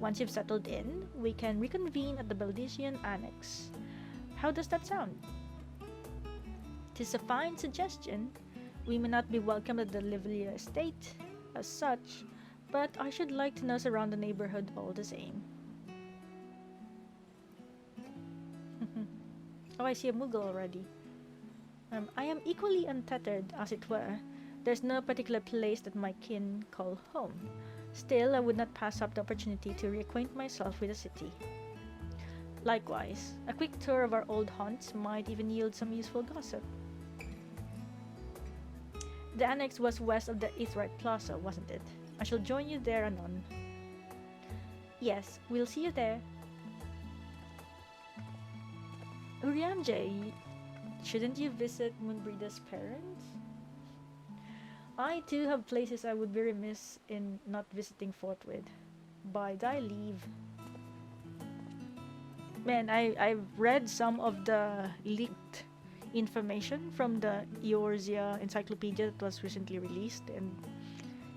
[SPEAKER 1] Once you've settled in, we can reconvene at the Baldician Annex. How does that sound? 'Tis a fine suggestion. We may not be welcome at the Livlia estate as such, but I should like to nose around the neighborhood all the same. Oh, I see a Moogle already. I am equally untethered, as it were. There's no particular place that my kin call home. Still, I would not pass up the opportunity to reacquaint myself with the city. Likewise, a quick tour of our old haunts might even yield some useful gossip. The annex was west of the Aetheryte Plaza, wasn't it? I shall join you there anon. Yes, we'll see you there. Uriamjay, shouldn't you visit Moonbreeder's parents? I too have places I would be remiss in not visiting forthwith. By thy leave. Man, I've read some of the leaked information from the Eorzea encyclopedia that was recently released, and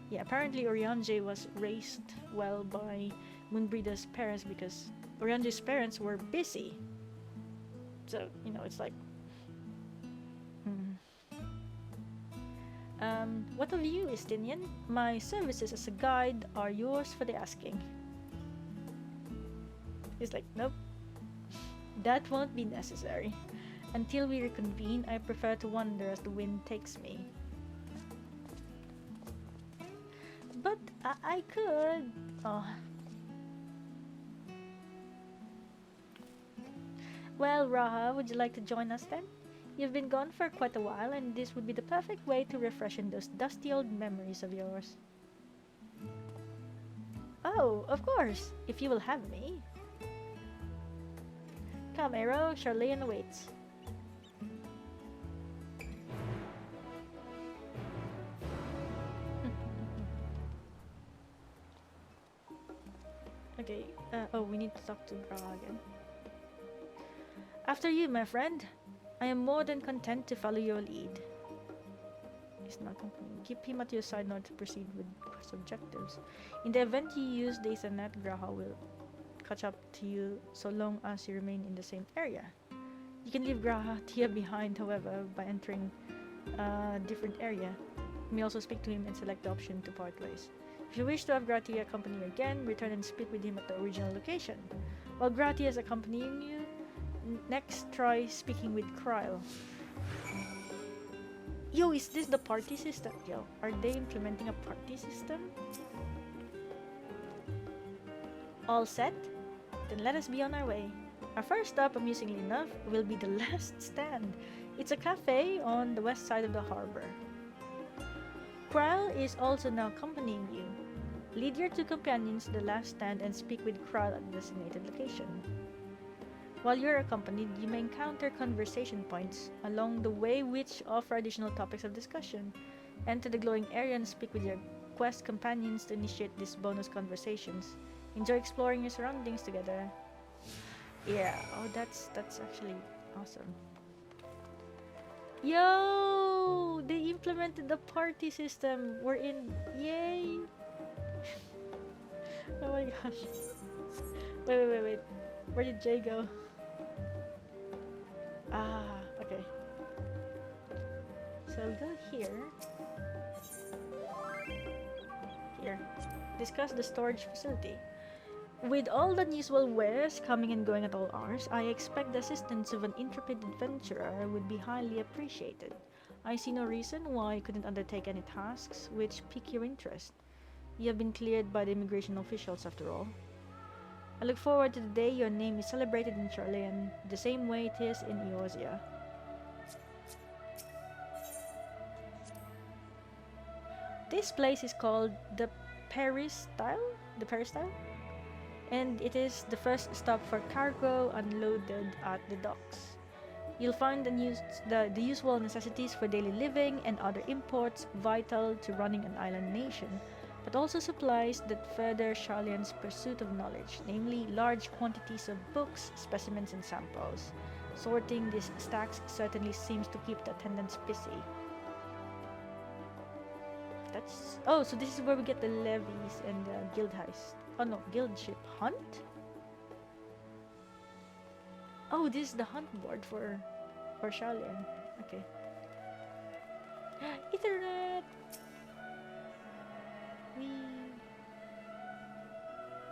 [SPEAKER 1] yeah, apparently Uriamjay was raised well by Moonbreeder's parents because Uriamjay's parents were busy. So, you know, it's like... what of you, Istinian? My services as a guide are yours for the asking. He's like, nope. That won't be necessary. Until we reconvene, I prefer to wander as the wind takes me. But I could... Oh. Well, Raha, would you like to join us then? You've been gone for quite a while, and this would be the perfect way to refreshen those dusty old memories of yours. Oh, of course, if you will have me. Come, Aero, Sharlayan awaits. Okay, oh, we need to talk to Raha again. After you, my friend. I am more than content to follow your lead. He's not complaining. Keep him at your side in order to proceed with quest objectives. In the event you use the Ethernet, Graha will catch up to you so long as you remain in the same area. You can leave Graha Tia behind, however, by entering a different area. You may also speak to him and select the option to part ways. If you wish to have Gratia accompany you again, return and speak with him at the original location. While Gratia is accompanying you, next try speaking with Kryl. Yo, is this the party system? Yo, are they implementing a party system? All set? Then let us be on our way. Our first stop, amusingly enough, will be the last stand. It's a cafe on the west side of the harbor. Kryl is also now accompanying you. Lead your two companions to the last stand and speak with Kryl at the designated location. While you're accompanied, you may encounter conversation points along the way which offer additional topics of discussion. Enter the glowing area and speak with your quest companions to initiate these bonus conversations. Enjoy exploring your surroundings together. Yeah, oh that's actually awesome. Yo! They implemented the party system. We're in. Yay! Oh my gosh. Wait. Where did Jay go? Ah, okay. So we'll go here. Here. Discuss the storage facility. With all the unusual wares coming and going at all hours, I expect the assistance of an intrepid adventurer would be highly appreciated. I see no reason why you couldn't undertake any tasks which pique your interest. You have been cleared by the immigration officials after all. I look forward to the day your name is celebrated in Sharlayan, the same way it is in Eorzea. This place is called the Peristyle? The Peristyle? And it is the first stop for cargo unloaded at the docks. You'll find the usual necessities for daily living and other imports vital to running an island nation, but also supplies that further Sharlayan's pursuit of knowledge, namely large quantities of books, specimens, and samples. Sorting these stacks certainly seems to keep the attendants busy. Oh, so this is where we get the levies and the guild heist. Oh no, guild ship hunt? Oh, this is the hunt board for Sharlayan. Okay. Ethernet!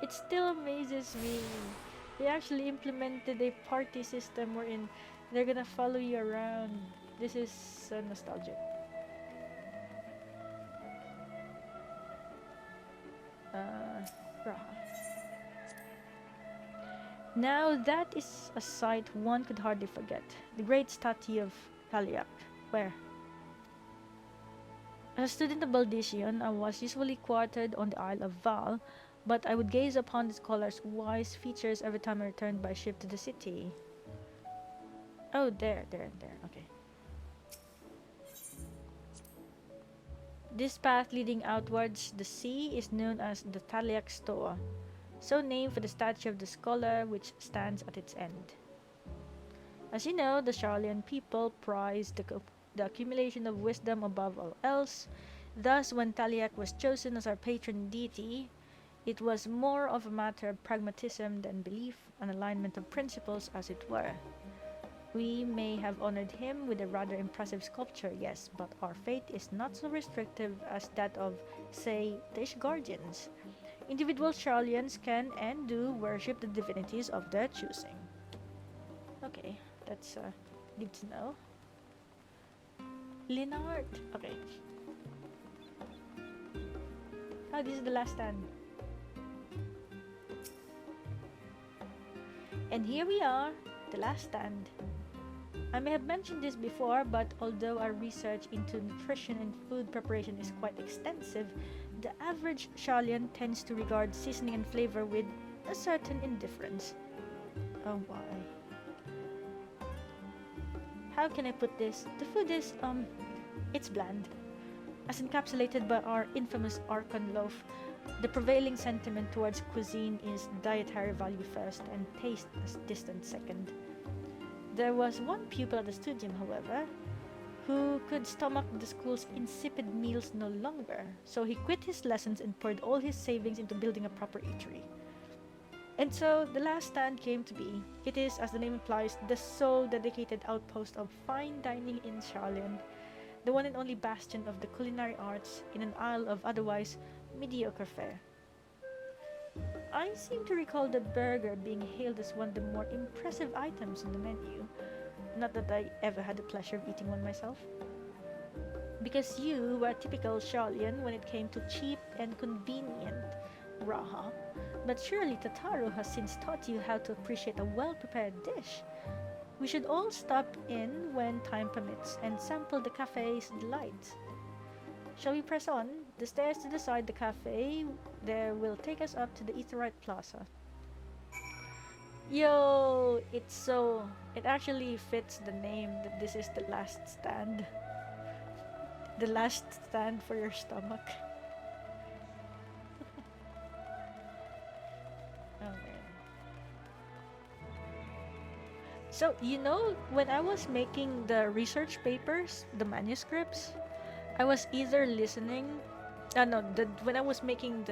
[SPEAKER 1] It still amazes me. They actually implemented a party system wherein they're gonna follow you around. This is so nostalgic. Now that is a sight one could hardly forget. The great statue of Taliak. Where? As a student of Baldician, I was usually quartered on the Isle of Val, but I would gaze upon the scholar's wise features every time I returned by ship to the city. Oh, there. Okay. This path leading outwards the sea is known as the Taliak Stoa, so named for the statue of the scholar which stands at its end. As you know, the Sharlayan people prize the accumulation of wisdom above all else. Thus, when Taliak was chosen as our patron deity, it was more of a matter of pragmatism than belief, an alignment of principles as it were. We may have honored him with a rather impressive sculpture, yes, but our fate is not so restrictive as that of, say, the Ishgardians. Individual Sharlayans can and do worship the divinities of their choosing. Okay, that's good to know. Leonard! Okay. Oh, this is the last stand. And here we are, the last stand. I may have mentioned this before, but although our research into nutrition and food preparation is quite extensive, the average Sharlayan tends to regard seasoning and flavor with a certain indifference. Oh why? How can I put this? The food is, it's bland. As encapsulated by our infamous Archon loaf, the prevailing sentiment towards cuisine is dietary value first and taste as distant second. There was one pupil at the studium, however, who could stomach the school's insipid meals no longer, so he quit his lessons and poured all his savings into building a proper eatery. And so the last stand came to be. It is, as the name implies, the sole dedicated outpost of fine dining in Sharlayan, the one and only bastion of the culinary arts in an isle of otherwise mediocre fare. I seem to recall the burger being hailed as one of the more impressive items on the menu. Not that I ever had the pleasure of eating one myself. Because you were a typical Sharlayan when it came to cheap and convenient raha. But surely Tataru has since taught you how to appreciate a well-prepared dish. We should all stop in when time permits and sample the cafe's delights. Shall we press on? The stairs to the side of the cafe there will take us up to the Etherite Plaza. Yo, it actually fits the name that this is the last stand. The last stand for your stomach. Okay. So, you know, when I was making the research papers, the manuscripts, I was either listening when I was making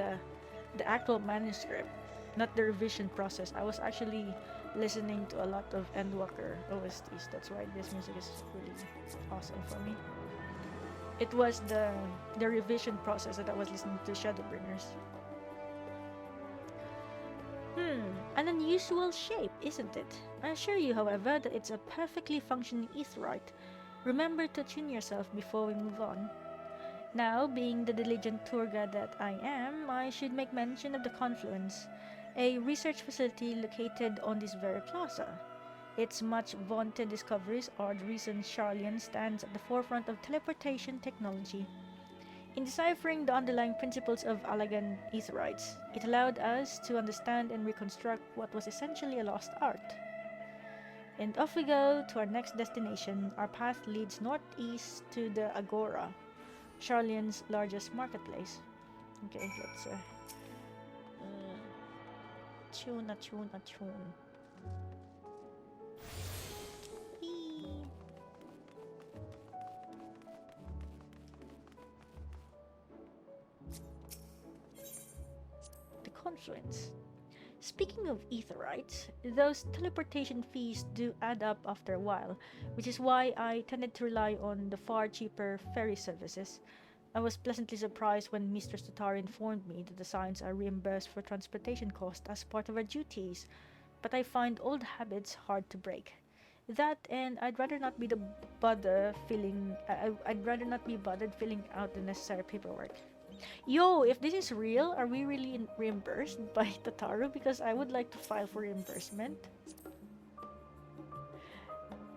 [SPEAKER 1] the actual manuscript, not the revision process. I was actually listening to a lot of Endwalker OSTs. That's why this music is really awesome for me. It was the revision process that I was listening to Shadowbringers. An unusual shape, isn't it? I assure you, however, that it's a perfectly functioning aetheryte. Remember to tune yourself before we move on. Now, being the diligent tour guide that I am, I should make mention of the Confluence, a research facility located on this very plaza. Its much vaunted discoveries are the reason Sharlayan stands at the forefront of teleportation technology. In deciphering the underlying principles of Allagan aetherites, it allowed us to understand and reconstruct what was essentially a lost art. And off we go to our next destination. Our path leads northeast to the Agora, Sharlayan's largest marketplace. Okay, let's tune. The Confluence. Speaking of aetherites, those teleportation fees do add up after a while, which is why I tended to rely on the far cheaper ferry services. I was pleasantly surprised when Mr. Stutari informed me that the Scions are reimbursed for transportation costs as part of our duties, but I find old habits hard to break. That, and I'd rather not be bothered filling out the necessary paperwork. Yo, if this is real, are we really reimbursed by Tataru? Because I would like to file for reimbursement.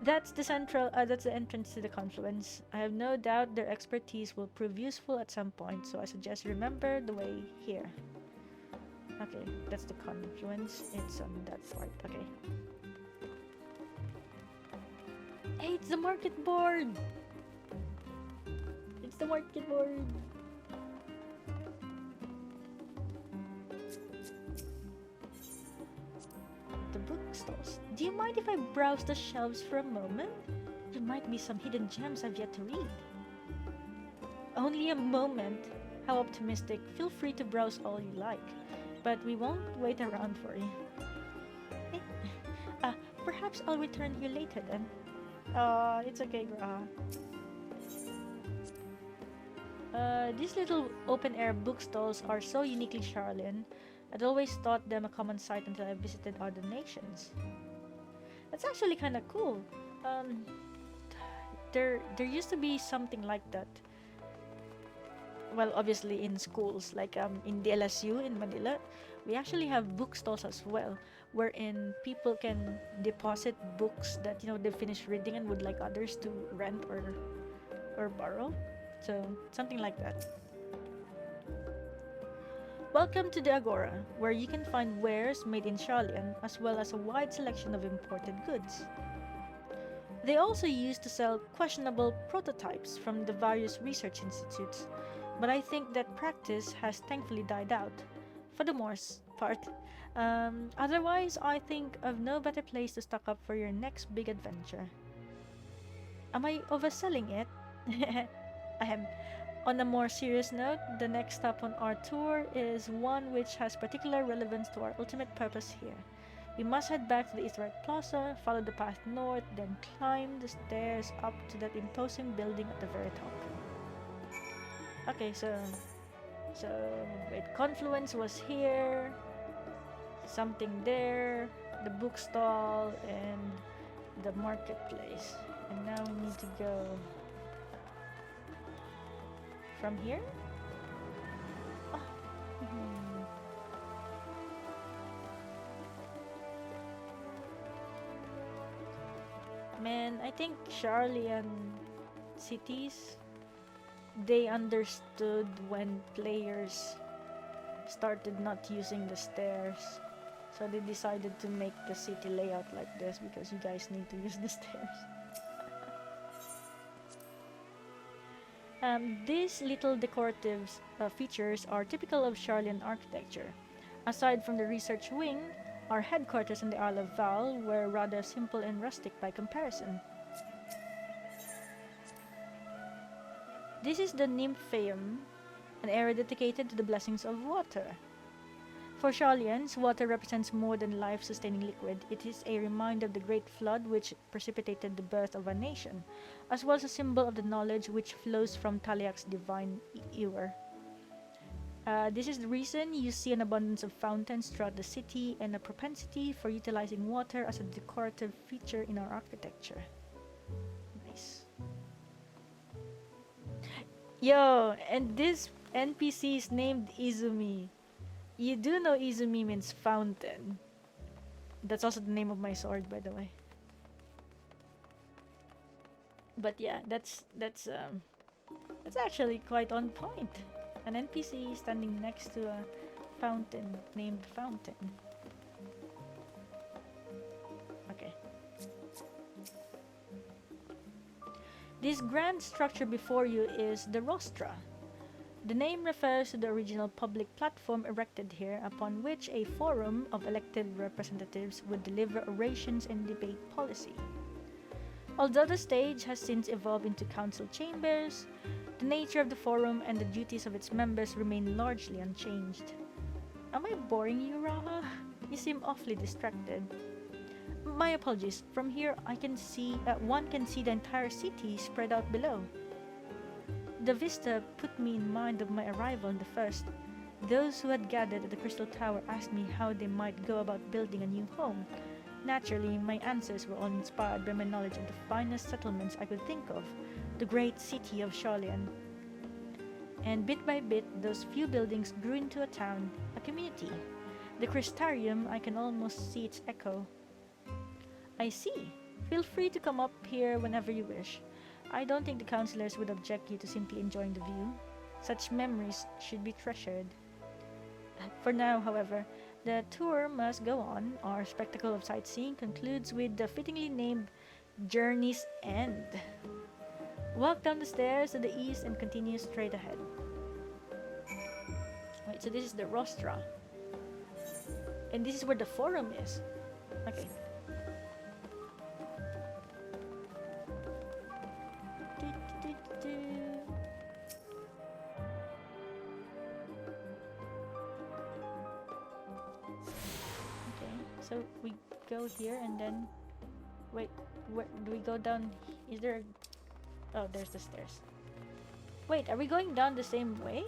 [SPEAKER 1] That's the entrance to the Confluence. I have no doubt their expertise will prove useful at some point, so I suggest remember the way here. Okay, that's the Confluence. It's on that part. Okay. Hey, it's the market board! It's the market board! The bookstores. Do you mind if I browse the shelves for a moment? There might be some hidden gems I've yet to read. Only a moment. How optimistic. Feel free to browse all you like, but we won't wait around for you. Perhaps I'll return here later then. It's okay, Gra. These little open-air bookstalls are so uniquely Sharlayan. I'd always thought them a common sight until I visited other nations. That's actually kind of cool. There used to be something like that. Well, obviously in schools, like in the LSU in Manila, we actually have bookstores as well, wherein people can deposit books that they finished reading and would like others to rent or borrow. So something like that. Welcome to the Agora, where you can find wares made in Sharlayan as well as a wide selection of imported goods. They also used to sell questionable prototypes from the various research institutes, but I think that practice has thankfully died out, for the most part. Otherwise, I think of no better place to stock up for your next big adventure. Am I overselling it? Ahem. On a more serious note, the next stop on our tour is one which has particular relevance to our ultimate purpose here. We must head back to the Aetherite Plaza, follow the path north, then climb the stairs up to that imposing building at the very top. Okay, so wait, Confluence was here, something there, the bookstall, and the marketplace. And now we need to go from here? Man, I think Sharlayan cities, they understood when players started not using the stairs. So they decided to make the city layout like this because you guys need to use the stairs. These little decorative features are typical of Sharlayan architecture. Aside from the research wing, our headquarters in the Isle of Val were rather simple and rustic by comparison. This is the Nymphaeum, an area dedicated to the blessings of water. For Sharlayans, water represents more than life-sustaining liquid. It is a reminder of the great flood which precipitated the birth of a nation, as well as a symbol of the knowledge which flows from Taliak's divine ewer. This is the reason you see an abundance of fountains throughout the city and a propensity for utilizing water as a decorative feature in our architecture. Nice. Yo, and this NPC is named Izumi. You do know Izumi means fountain. That's also the name of my sword, by the way. But yeah, that's actually quite on point. An NPC standing next to a fountain named Fountain. Okay. This grand structure before you is the rostra. The name refers to the original public platform erected here, upon which a forum of elected representatives would deliver orations and debate policy. Although the stage has since evolved into council chambers, the nature of the forum and the duties of its members remain largely unchanged. Am I boring you, Raha? You seem awfully distracted. My apologies. From here, one can see the entire city spread out below. The vista put me in mind of my arrival in the first. Those who had gathered at the Crystal Tower asked me how they might go about building a new home. Naturally, my answers were all inspired by my knowledge of the finest settlements I could think of, the great city of Sharlayan. And bit by bit, those few buildings grew into a town, a community. The Crystarium, I can almost see its echo. I see. Feel free to come up here whenever you wish. I don't think the councillors would object you to simply enjoying the view. Such memories should be treasured. For now, however, the tour must go on. Our spectacle of sightseeing concludes with the fittingly named Journey's End. Walk down the stairs to the east and continue straight ahead. Wait, so this is the rostra. And this is where the forum is. Okay. So we go here and then wait, where do we go down? Is there oh, there's the stairs. Wait, are we going down the same way?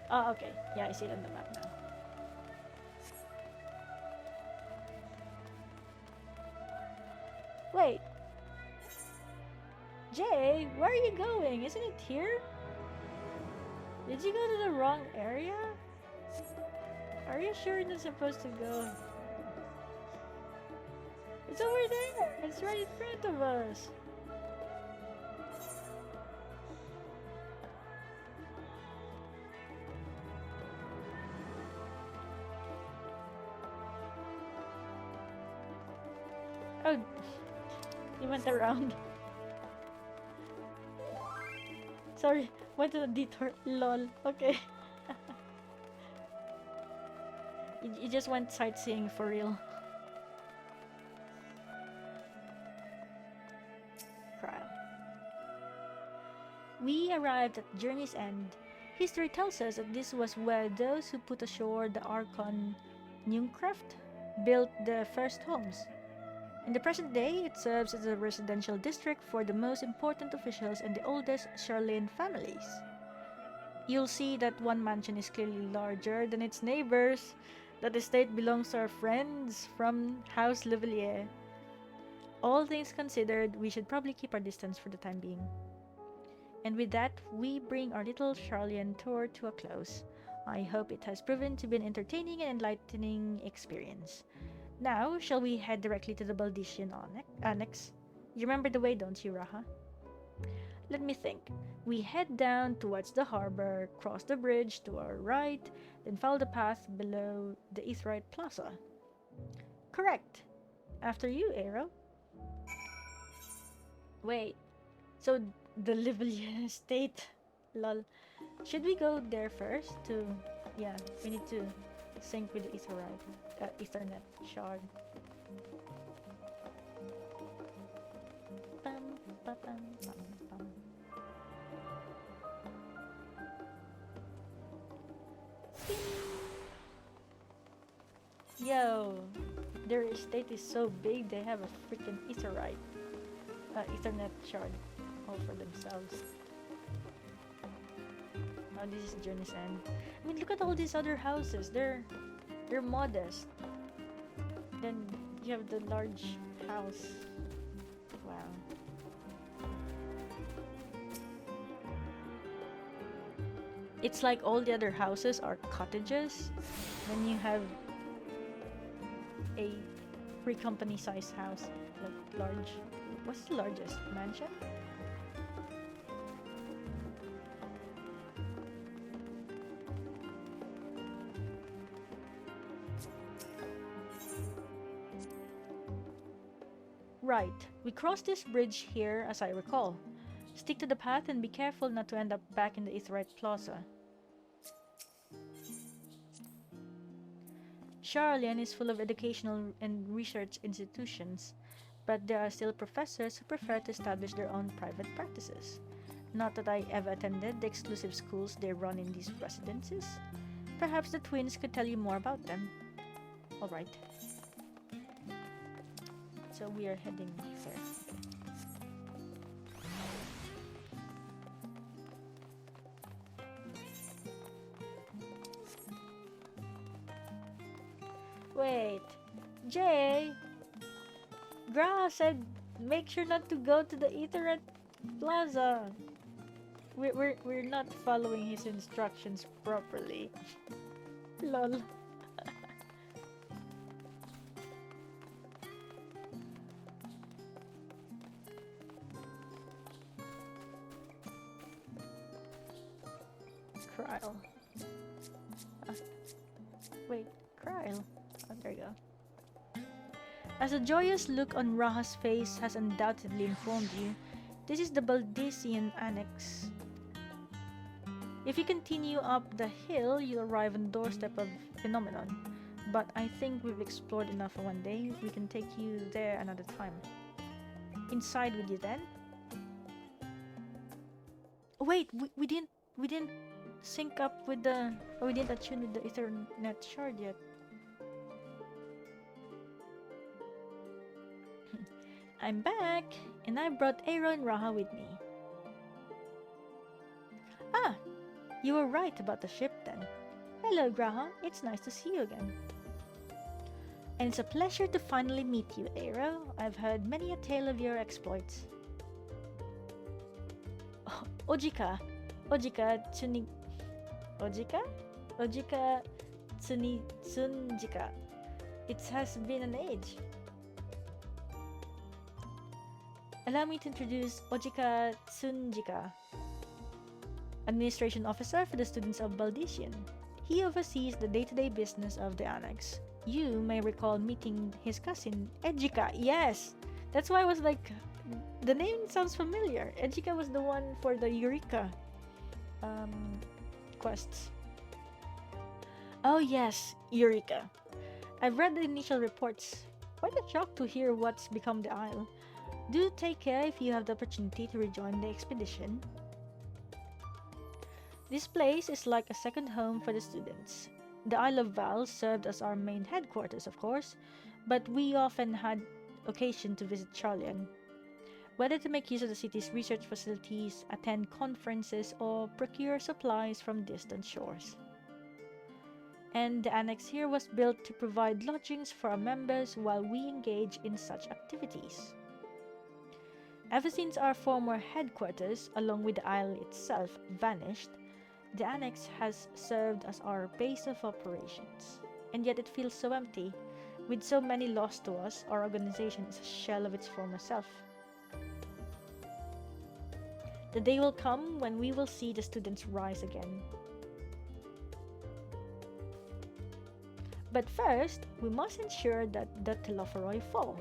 [SPEAKER 1] Oh, okay. Yeah, I see it on the map now. Wait. Jay, where are you going? Isn't it here? Did you go to the wrong area? Are you sure you're not supposed to go? It's over there! It's right in front of us! Oh, you went around. Sorry, went to the detour. Lol. Okay. You just went sightseeing for real. Crap. We arrived at Journey's End. History tells us that this was where those who put ashore the Archon Newcraft built the first homes. In the present day, it serves as a residential district for the most important officials and the oldest Sharlayan families. You'll see that one mansion is clearly larger than its neighbors. That estate belongs to our friends from House Levelier. All things considered, we should probably keep our distance for the time being. And with that, we bring our little Sharlayan tour to a close. I hope it has proven to be an entertaining and enlightening experience. Now, shall we head directly to the Baldician Annex? You remember the way, don't you, Raha? Let me think. We head down towards the harbor, cross the bridge to our right, then follow the path below the Aetheryte Plaza. Correct. After you, Aero. Wait. So, the Livelier estate. Lol. Should we go there first to... Yeah, we need to sync with the Ethernet shard. Bum, ba, bum, bum, bum. their estate is so big they have a freaking Ethernet shard all for themselves. Oh, this is Journey's End. I mean, look at all these other houses. They're modest. Then you have the large house. Wow. It's like all the other houses are cottages. Then you have a free company size house, like large. What's the largest mansion? Right, we crossed this bridge here as I recall. Stick to the path and be careful not to end up back in the Aetheryte Plaza. Sharlayan is full of educational and research institutions, but there are still professors who prefer to establish their own private practices. Not that I ever attended the exclusive schools they run in these residences. Perhaps the twins could tell you more about them. Alright. So we are heading there. Wait, Jay! Gra said make sure not to go to the Aetheryte Plaza. We're not following his instructions properly. Lol. Kryl. Wait, Kryl. Oh, there you go. As a joyous look on Raha's face has undoubtedly informed you, this is the Baldician Annex. If you continue up the hill, you'll arrive on the doorstep of Phenomenon. But I think we've explored enough for one day. We can take you there another time. Inside with you then? Oh, wait, we didn't sync up with the... Oh, we didn't attune with the Ethernet shard yet. I'm back, and I brought Aero and Raha with me. Ah, you were right about the ship then. Hello, Graha. It's nice to see you again. And it's a pleasure to finally meet you, Aero. I've heard many a tale of your exploits. Oh, Ojika Tsuni... Ojika Tsunjika. It has been an age. Allow me to introduce Ojika Tsunjika, Administration Officer for the students of Baldician. He oversees the day-to-day business of the Annex. You may recall meeting his cousin, Ejika. Yes! That's why I was like, the name sounds familiar. Ejika was the one for the Eureka quests. Oh yes, Eureka. I've read the initial reports. Quite a shock to hear what's become the Isle. Do take care if you have the opportunity to rejoin the expedition. This place is like a second home for the students. The Isle of Val served as our main headquarters, of course, but we often had occasion to visit Sharlayan, whether to make use of the city's research facilities, attend conferences, or procure supplies from distant shores. And the annex here was built to provide lodgings for our members while we engage in such activities. Ever since our former headquarters, along with the isle itself, vanished, the annex has served as our base of operations. And yet it feels so empty. With so many lost to us, our organization is a shell of its former self. The day will come when we will see the students rise again. But first, we must ensure that the Telophoroi fall.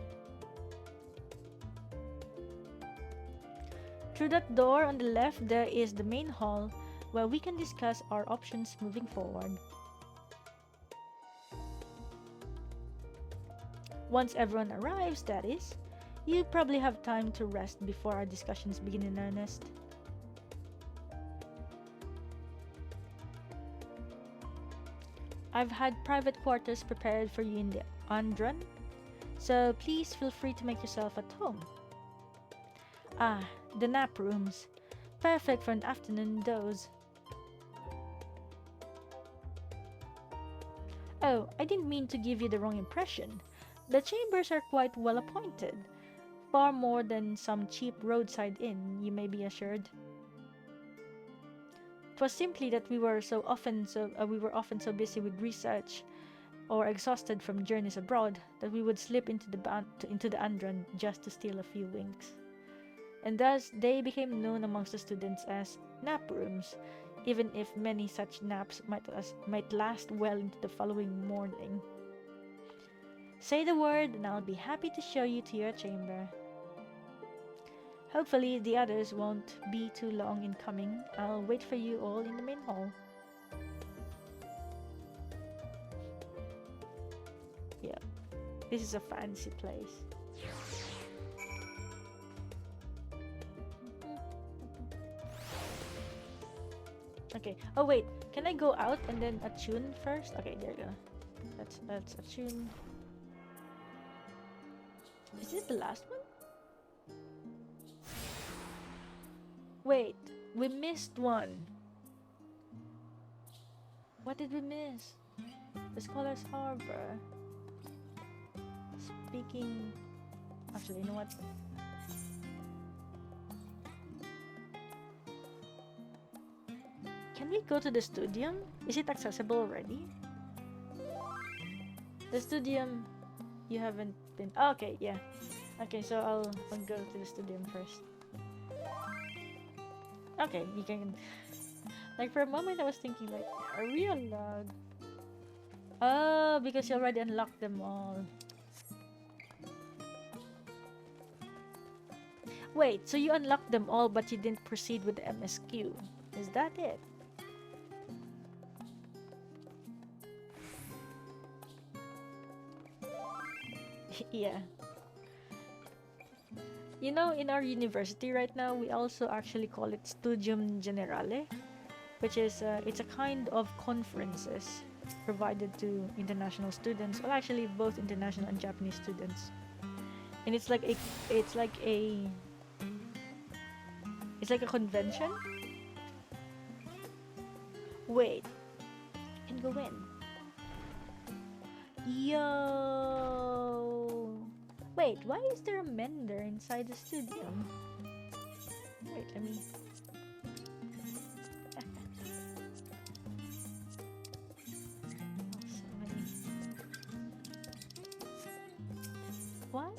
[SPEAKER 1] Through that door on the left, there is the main hall where we can discuss our options moving forward. Once everyone arrives, that is, you probably have time to rest before our discussions begin in earnest. I've had private quarters prepared for you in the Andran. so please feel free to make yourself at home. Ah, the nap rooms. Perfect for an afternoon doze. Oh, I didn't mean to give you the wrong impression. The chambers are quite well appointed. Far more than some cheap roadside inn, you may be assured. 'Twas simply that we were often so busy with research or exhausted from journeys abroad that we would slip into the Andron just to steal a few winks. And thus they became known amongst the students as nap rooms, even if many such naps might last well into the following morning. Say the word and I'll be happy to show you to your chamber. Hopefully the others won't be too long in coming. I'll wait for you all in the main hall. Yeah, this is a fancy place. Okay. Oh wait, can I go out and then attune first? Okay, there you go. Let's attune. Is this the last one? Wait, we missed one. What did we miss? The Scholar's Harbor. Speaking... Actually, you know what? Can we go to the Studium? Is it accessible already? The Studium... You haven't been... Oh, okay, yeah. Okay, so I'll go to the Studium first. Okay, you can... Like, for a moment I was thinking, like, are we allowed? Oh, because you already unlocked them all. Wait, so you unlocked them all but you didn't proceed with the MSQ. Is that it? Yeah. You know, in our university right now, we also actually call it Studium Generale, which is it's a kind of conferences provided to international students. Well, actually, both international and Japanese students. And it's like a convention. Wait, I can go in. Yo. Wait, why is there a mender inside the Studium? Wait, let me...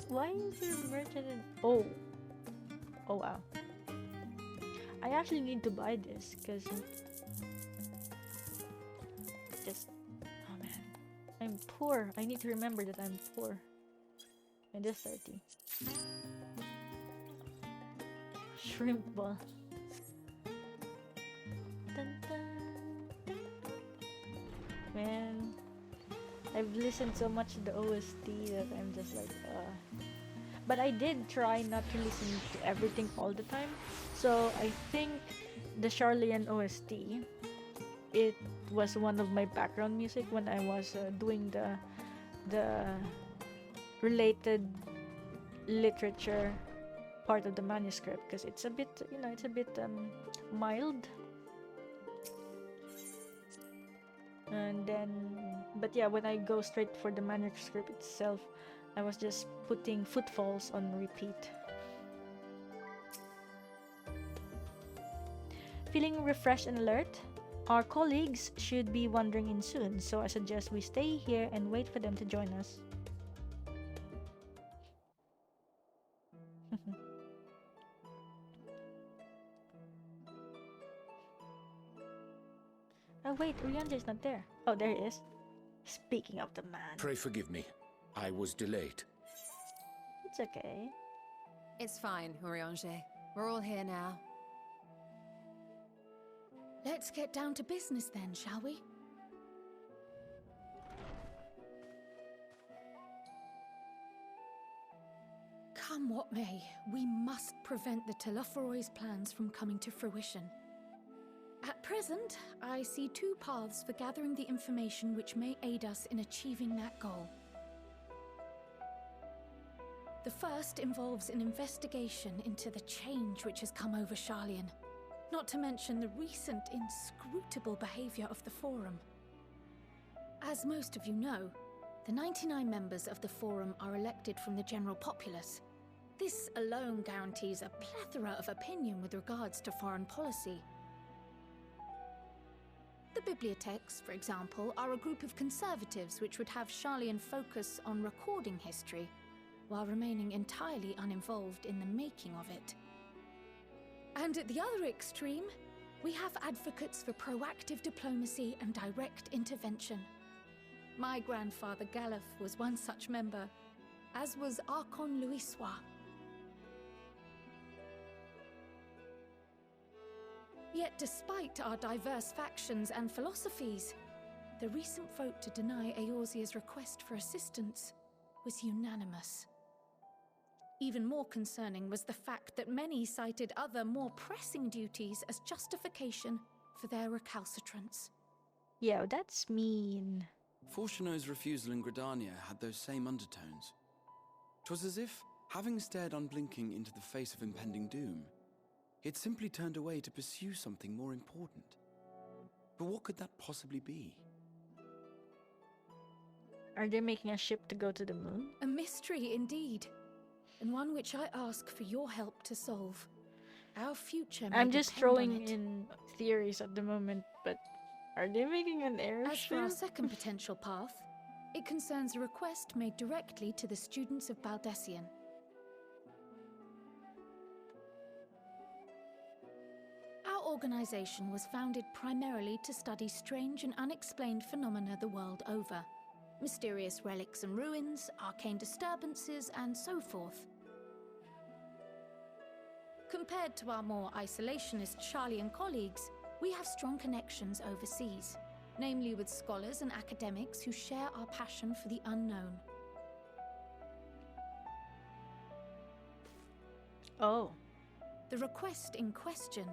[SPEAKER 1] Why is there a merchant in... Oh wow. I actually need to buy this because oh man, I'm poor. I need to remember that I'm poor. And just 30. Shrimp ball. Dun, dun, dun. Man, I've listened so much to the OST that I'm just like, But I did try not to listen to everything all the time. So I think the Sharlayan OST, it was one of my background music when I was doing the related literature part of the manuscript, because it's a bit, it's a bit mild. And then, but yeah, when I go straight for the manuscript itself, I was just putting footfalls on repeat. Feeling refreshed and alert? Our colleagues should be wandering in soon, so I suggest we stay here and wait for them to join us. Oh wait, Urianger is not there. Oh, there he is. Speaking of the man.
[SPEAKER 2] Pray forgive me. I was delayed.
[SPEAKER 1] It's okay.
[SPEAKER 3] It's fine, Urianger. We're all here now.
[SPEAKER 13] Let's get down to business then, shall we? Come what may, we must prevent the Telophoroi's plans from coming to fruition. At present, I see two paths for gathering the information which may aid us in achieving that goal. The first involves an investigation into the change which has come over Sharlayan, not to mention the recent inscrutable behavior of the Forum. As most of you know, the 99 members of the Forum are elected from the general populace. This alone guarantees a plethora of opinion with regards to foreign policy. The bibliotheques, for example, are a group of conservatives which would have Sharlayan focus on recording history, while remaining entirely uninvolved in the making of it. And at the other extreme, we have advocates for proactive diplomacy and direct intervention. My grandfather Galef was one such member, as was Archon Louisois. Yet despite our diverse factions and philosophies, the recent vote to deny Eorzea's request for assistance was unanimous. Even more concerning was the fact that many cited other, more pressing duties as justification for their recalcitrance.
[SPEAKER 1] Yo, that's mean.
[SPEAKER 7] Fortuno's refusal in Gridania had those same undertones. 'Twas as if, having stared unblinking into the face of impending doom, he had simply turned away to pursue something more important. But what could that possibly be?
[SPEAKER 1] Are they making a ship to go to the moon?
[SPEAKER 13] A mystery indeed, and one which I ask for your help to solve. Our future may
[SPEAKER 1] I'm just
[SPEAKER 13] depend on
[SPEAKER 1] throwing
[SPEAKER 13] it.
[SPEAKER 1] in theories at the moment, but are they making an airship?
[SPEAKER 13] As for our second potential path, it concerns a request made directly to the students of Baldessian. Our organization was founded primarily to study strange and unexplained phenomena the world over. Mysterious relics and ruins, arcane disturbances, and so forth. Compared to our more isolationist Sharlayan colleagues, we have strong connections overseas, namely with scholars and academics who share our passion for the unknown.
[SPEAKER 1] Oh.
[SPEAKER 13] The request in question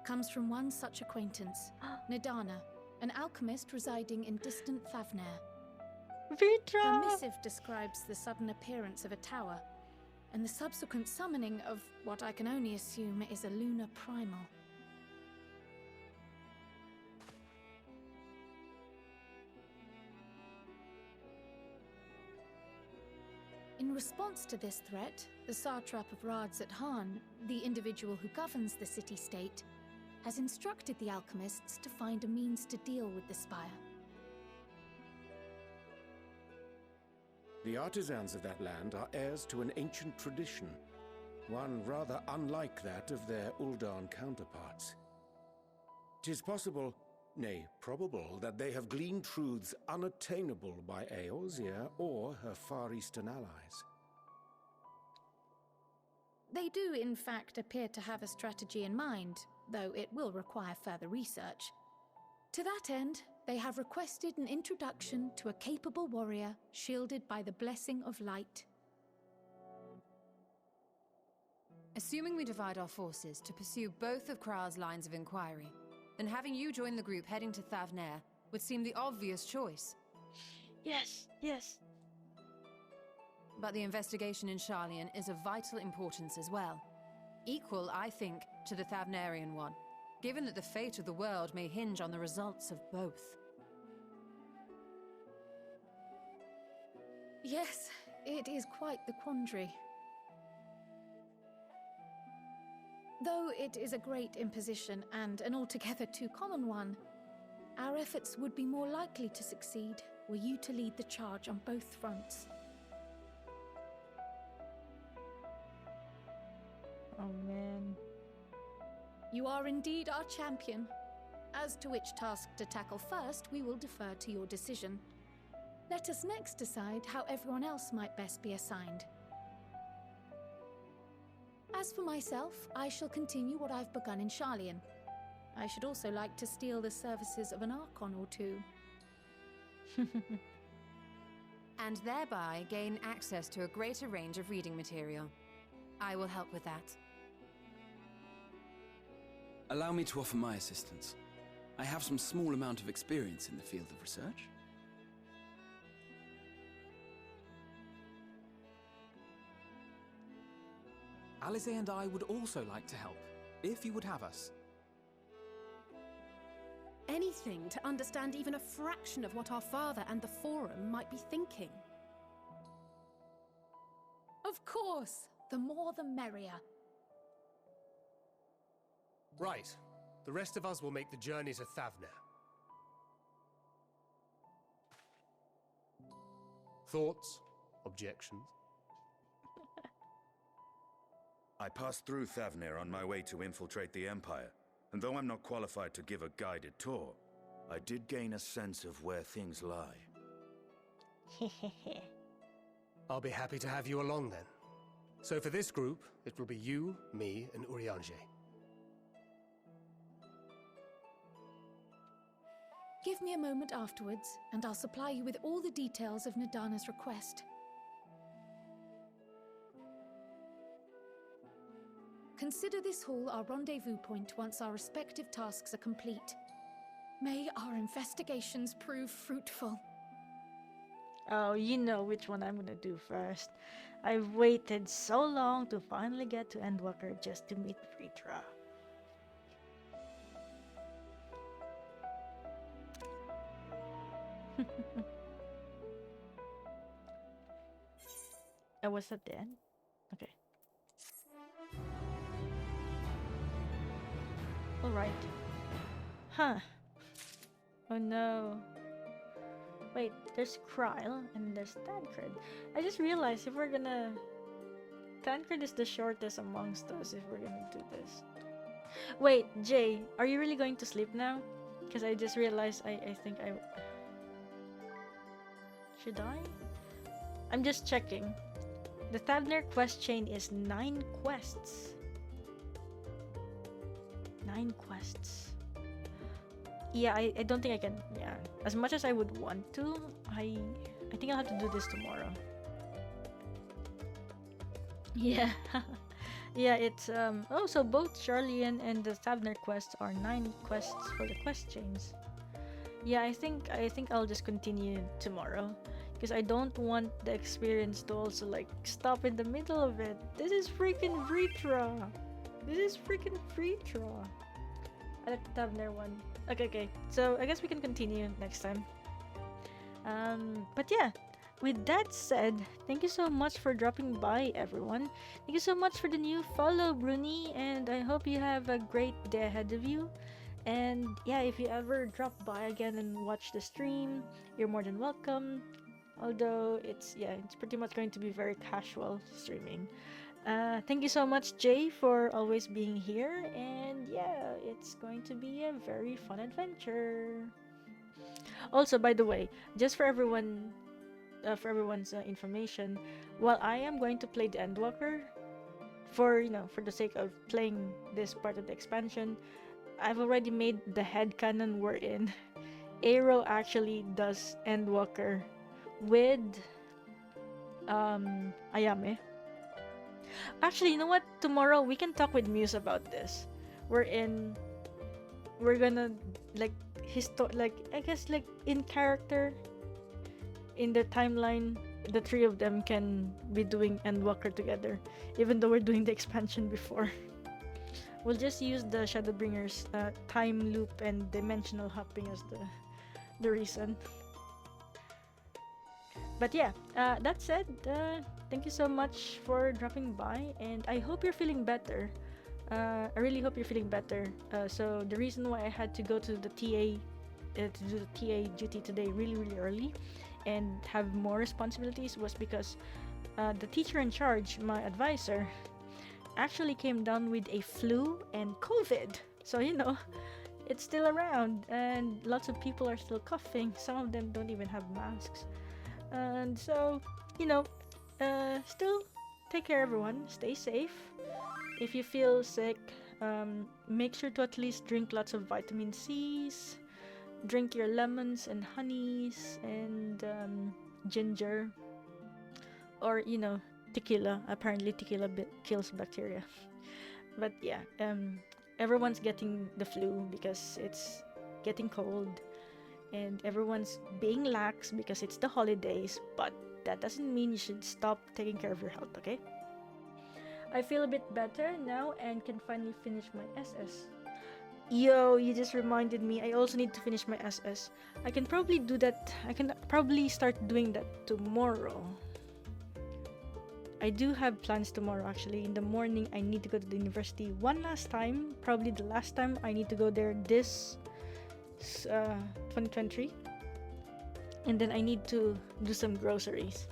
[SPEAKER 13] comes from one such acquaintance, Nadana, an alchemist residing in distant Thavnair.
[SPEAKER 1] Vitra!
[SPEAKER 13] Her missive describes the sudden appearance of a tower, and the subsequent summoning of what I can only assume is a lunar primal. In response to this threat, the satrap of Radzat-Han, the individual who governs the city-state, has instructed the alchemists to find a means to deal with the spire.
[SPEAKER 2] The artisans of that land are heirs to an ancient tradition, one rather unlike that of their Uldan counterparts. 'Tis possible, nay, probable, that they have gleaned truths unattainable by Eorzea or her Far Eastern allies.
[SPEAKER 13] They do, in fact, appear to have a strategy in mind, though it will require further research. To that end, they have requested an introduction to a capable warrior shielded by the blessing of light.
[SPEAKER 3] Assuming we divide our forces to pursue both of Kral's lines of inquiry, then having you join the group heading to Thavnair would seem the obvious choice.
[SPEAKER 1] Yes, yes.
[SPEAKER 3] But the investigation in Sharlayan is of vital importance as well. Equal, I think, to the Thavnairian one, given that the fate of the world may hinge on the results of both.
[SPEAKER 13] Yes, it is quite the quandary. Though it is a great imposition and an altogether too common one, our efforts would be more likely to succeed were you to lead the charge on both fronts.
[SPEAKER 1] Oh man.
[SPEAKER 13] You are indeed our champion. As to which task to tackle first, we will defer to your decision. Let us next decide how everyone else might best be assigned. As for myself, I shall continue what I've begun in Sharlayan. I should also like to steal the services of an Archon or two.
[SPEAKER 3] And thereby gain access to a greater range of reading material. I will help with that.
[SPEAKER 7] Allow me to offer my assistance. I have some small amount of experience in the field of research.
[SPEAKER 5] Alize and I would also like to help, if you would have us.
[SPEAKER 15] Anything to understand even a fraction of what our father and the Forum might be thinking.
[SPEAKER 13] Of course! The more the merrier.
[SPEAKER 4] Right. The rest of us will make the journey to Thavner. Thoughts? Objections?
[SPEAKER 6] I passed through Thavner on my way to infiltrate the Empire, and though I'm not qualified to give a guided tour, I did gain a sense of where things lie.
[SPEAKER 4] I'll be happy to have you along then. So for this group, it will be you, me, and Urianger.
[SPEAKER 13] Give me a moment afterwards, and I'll supply you with all the details of Nadana's request. Consider this hall our rendezvous point once our respective tasks are complete. May our investigations prove fruitful.
[SPEAKER 1] Oh, you know which one I'm gonna do first. I've waited so long to finally get to Endwalker just to meet Vritra. Oh, was that the end? Okay. Alright. Huh. Oh no. Wait, there's Kryle and there's Tancred. I just realized if we're gonna... Tancred is the shortest amongst us if we're gonna do this. Wait, Jay, are you really going to sleep now? Because I just realized I think I... Should I? I'm just checking. The Thavner quest chain is 9 quests. 9 quests. Yeah, I don't think I can. Yeah, as much as I would want to, I think I'll have to do this tomorrow. Yeah. Yeah, it's oh, so both Sharlayan and the Thavner quests are 9 quests for the quest chains. Yeah, I think I'll just continue tomorrow because I don't want the experience to also like stop in the middle of it. This is freaking Vritra. This is freaking Vritra. I like the Thavner one. Okay. So I guess we can continue next time. But yeah, with that said, thank you so much for dropping by, everyone. Thank you so much for the new follow, Bruni, and I hope you have a great day ahead of you. And yeah, if you ever drop by again and watch the stream, you're more than welcome. Although it's pretty much going to be very casual streaming. Thank you so much, Jay, for always being here, and yeah, it's going to be a very fun adventure. Also, by the way, just for everyone's information, while I am going to play the Endwalker, for the sake of playing this part of the expansion, I've already made the headcanon we're in. Aero actually does Endwalker with Ayame. Actually, you know what? Tomorrow we can talk with Muse about this. We're gonna I guess like in character, in the timeline, the three of them can be doing Endwalker together, even though we're doing the expansion before. We'll just use the Shadowbringers time loop and dimensional hopping as the reason. But yeah, that said, thank you so much for dropping by, and I hope you're feeling better. I really hope you're feeling better. So the reason why I had to go to the TA to do the TA duty today really early and have more responsibilities was because the teacher in charge, my advisor, actually came down with a flu and COVID. So it's still around, and lots of people are still coughing. Some of them don't even have masks. And so, still take care, everyone. Stay safe. If you feel sick, make sure to at least drink lots of vitamin C's. Drink your lemons and honeys and ginger. Or, tequila. Apparently tequila kills bacteria. But yeah, everyone's getting the flu because it's getting cold. And everyone's being lax because it's the holidays, but that doesn't mean you should stop taking care of your health, okay? I feel a bit better now and can finally finish my SS. Yo, you just reminded me. I also need to finish my SS. I can probably do that. I can probably start doing that tomorrow. I do have plans tomorrow actually. In the morning, I need to go to the university one last time. Probably the last time I need to go there this 2023. And then I need to do some groceries.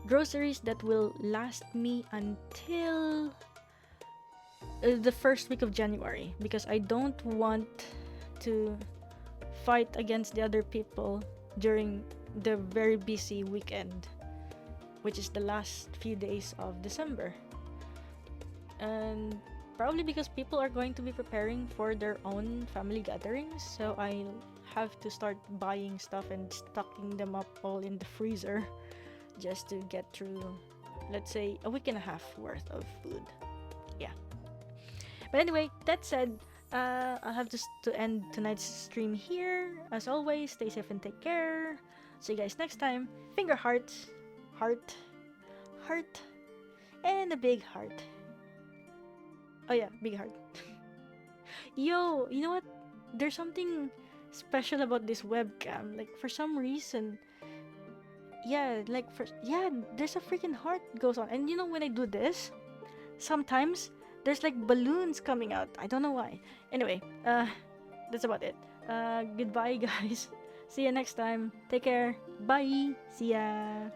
[SPEAKER 1] Groceries that will last me until the first week of January, because I don't want to fight against the other people during the very busy weekend, which is the last few days of December. And probably because people are going to be preparing for their own family gatherings, so I'll have to start buying stuff and stocking them up all in the freezer just to get through, let's say, a week and a half worth of food. Yeah. But anyway, that said, I'll have to end tonight's stream here. As always, stay safe and take care. See you guys next time. Finger hearts, heart, heart, and a big heart. Oh yeah, big heart. Yo, you know what? There's something special about this webcam. Like, for some reason, there's a freaking heart goes on. And you know, when I do this, sometimes there's like balloons coming out. I don't know why. Anyway, that's about it. Goodbye, guys. See you next time. Take care. Bye. See ya.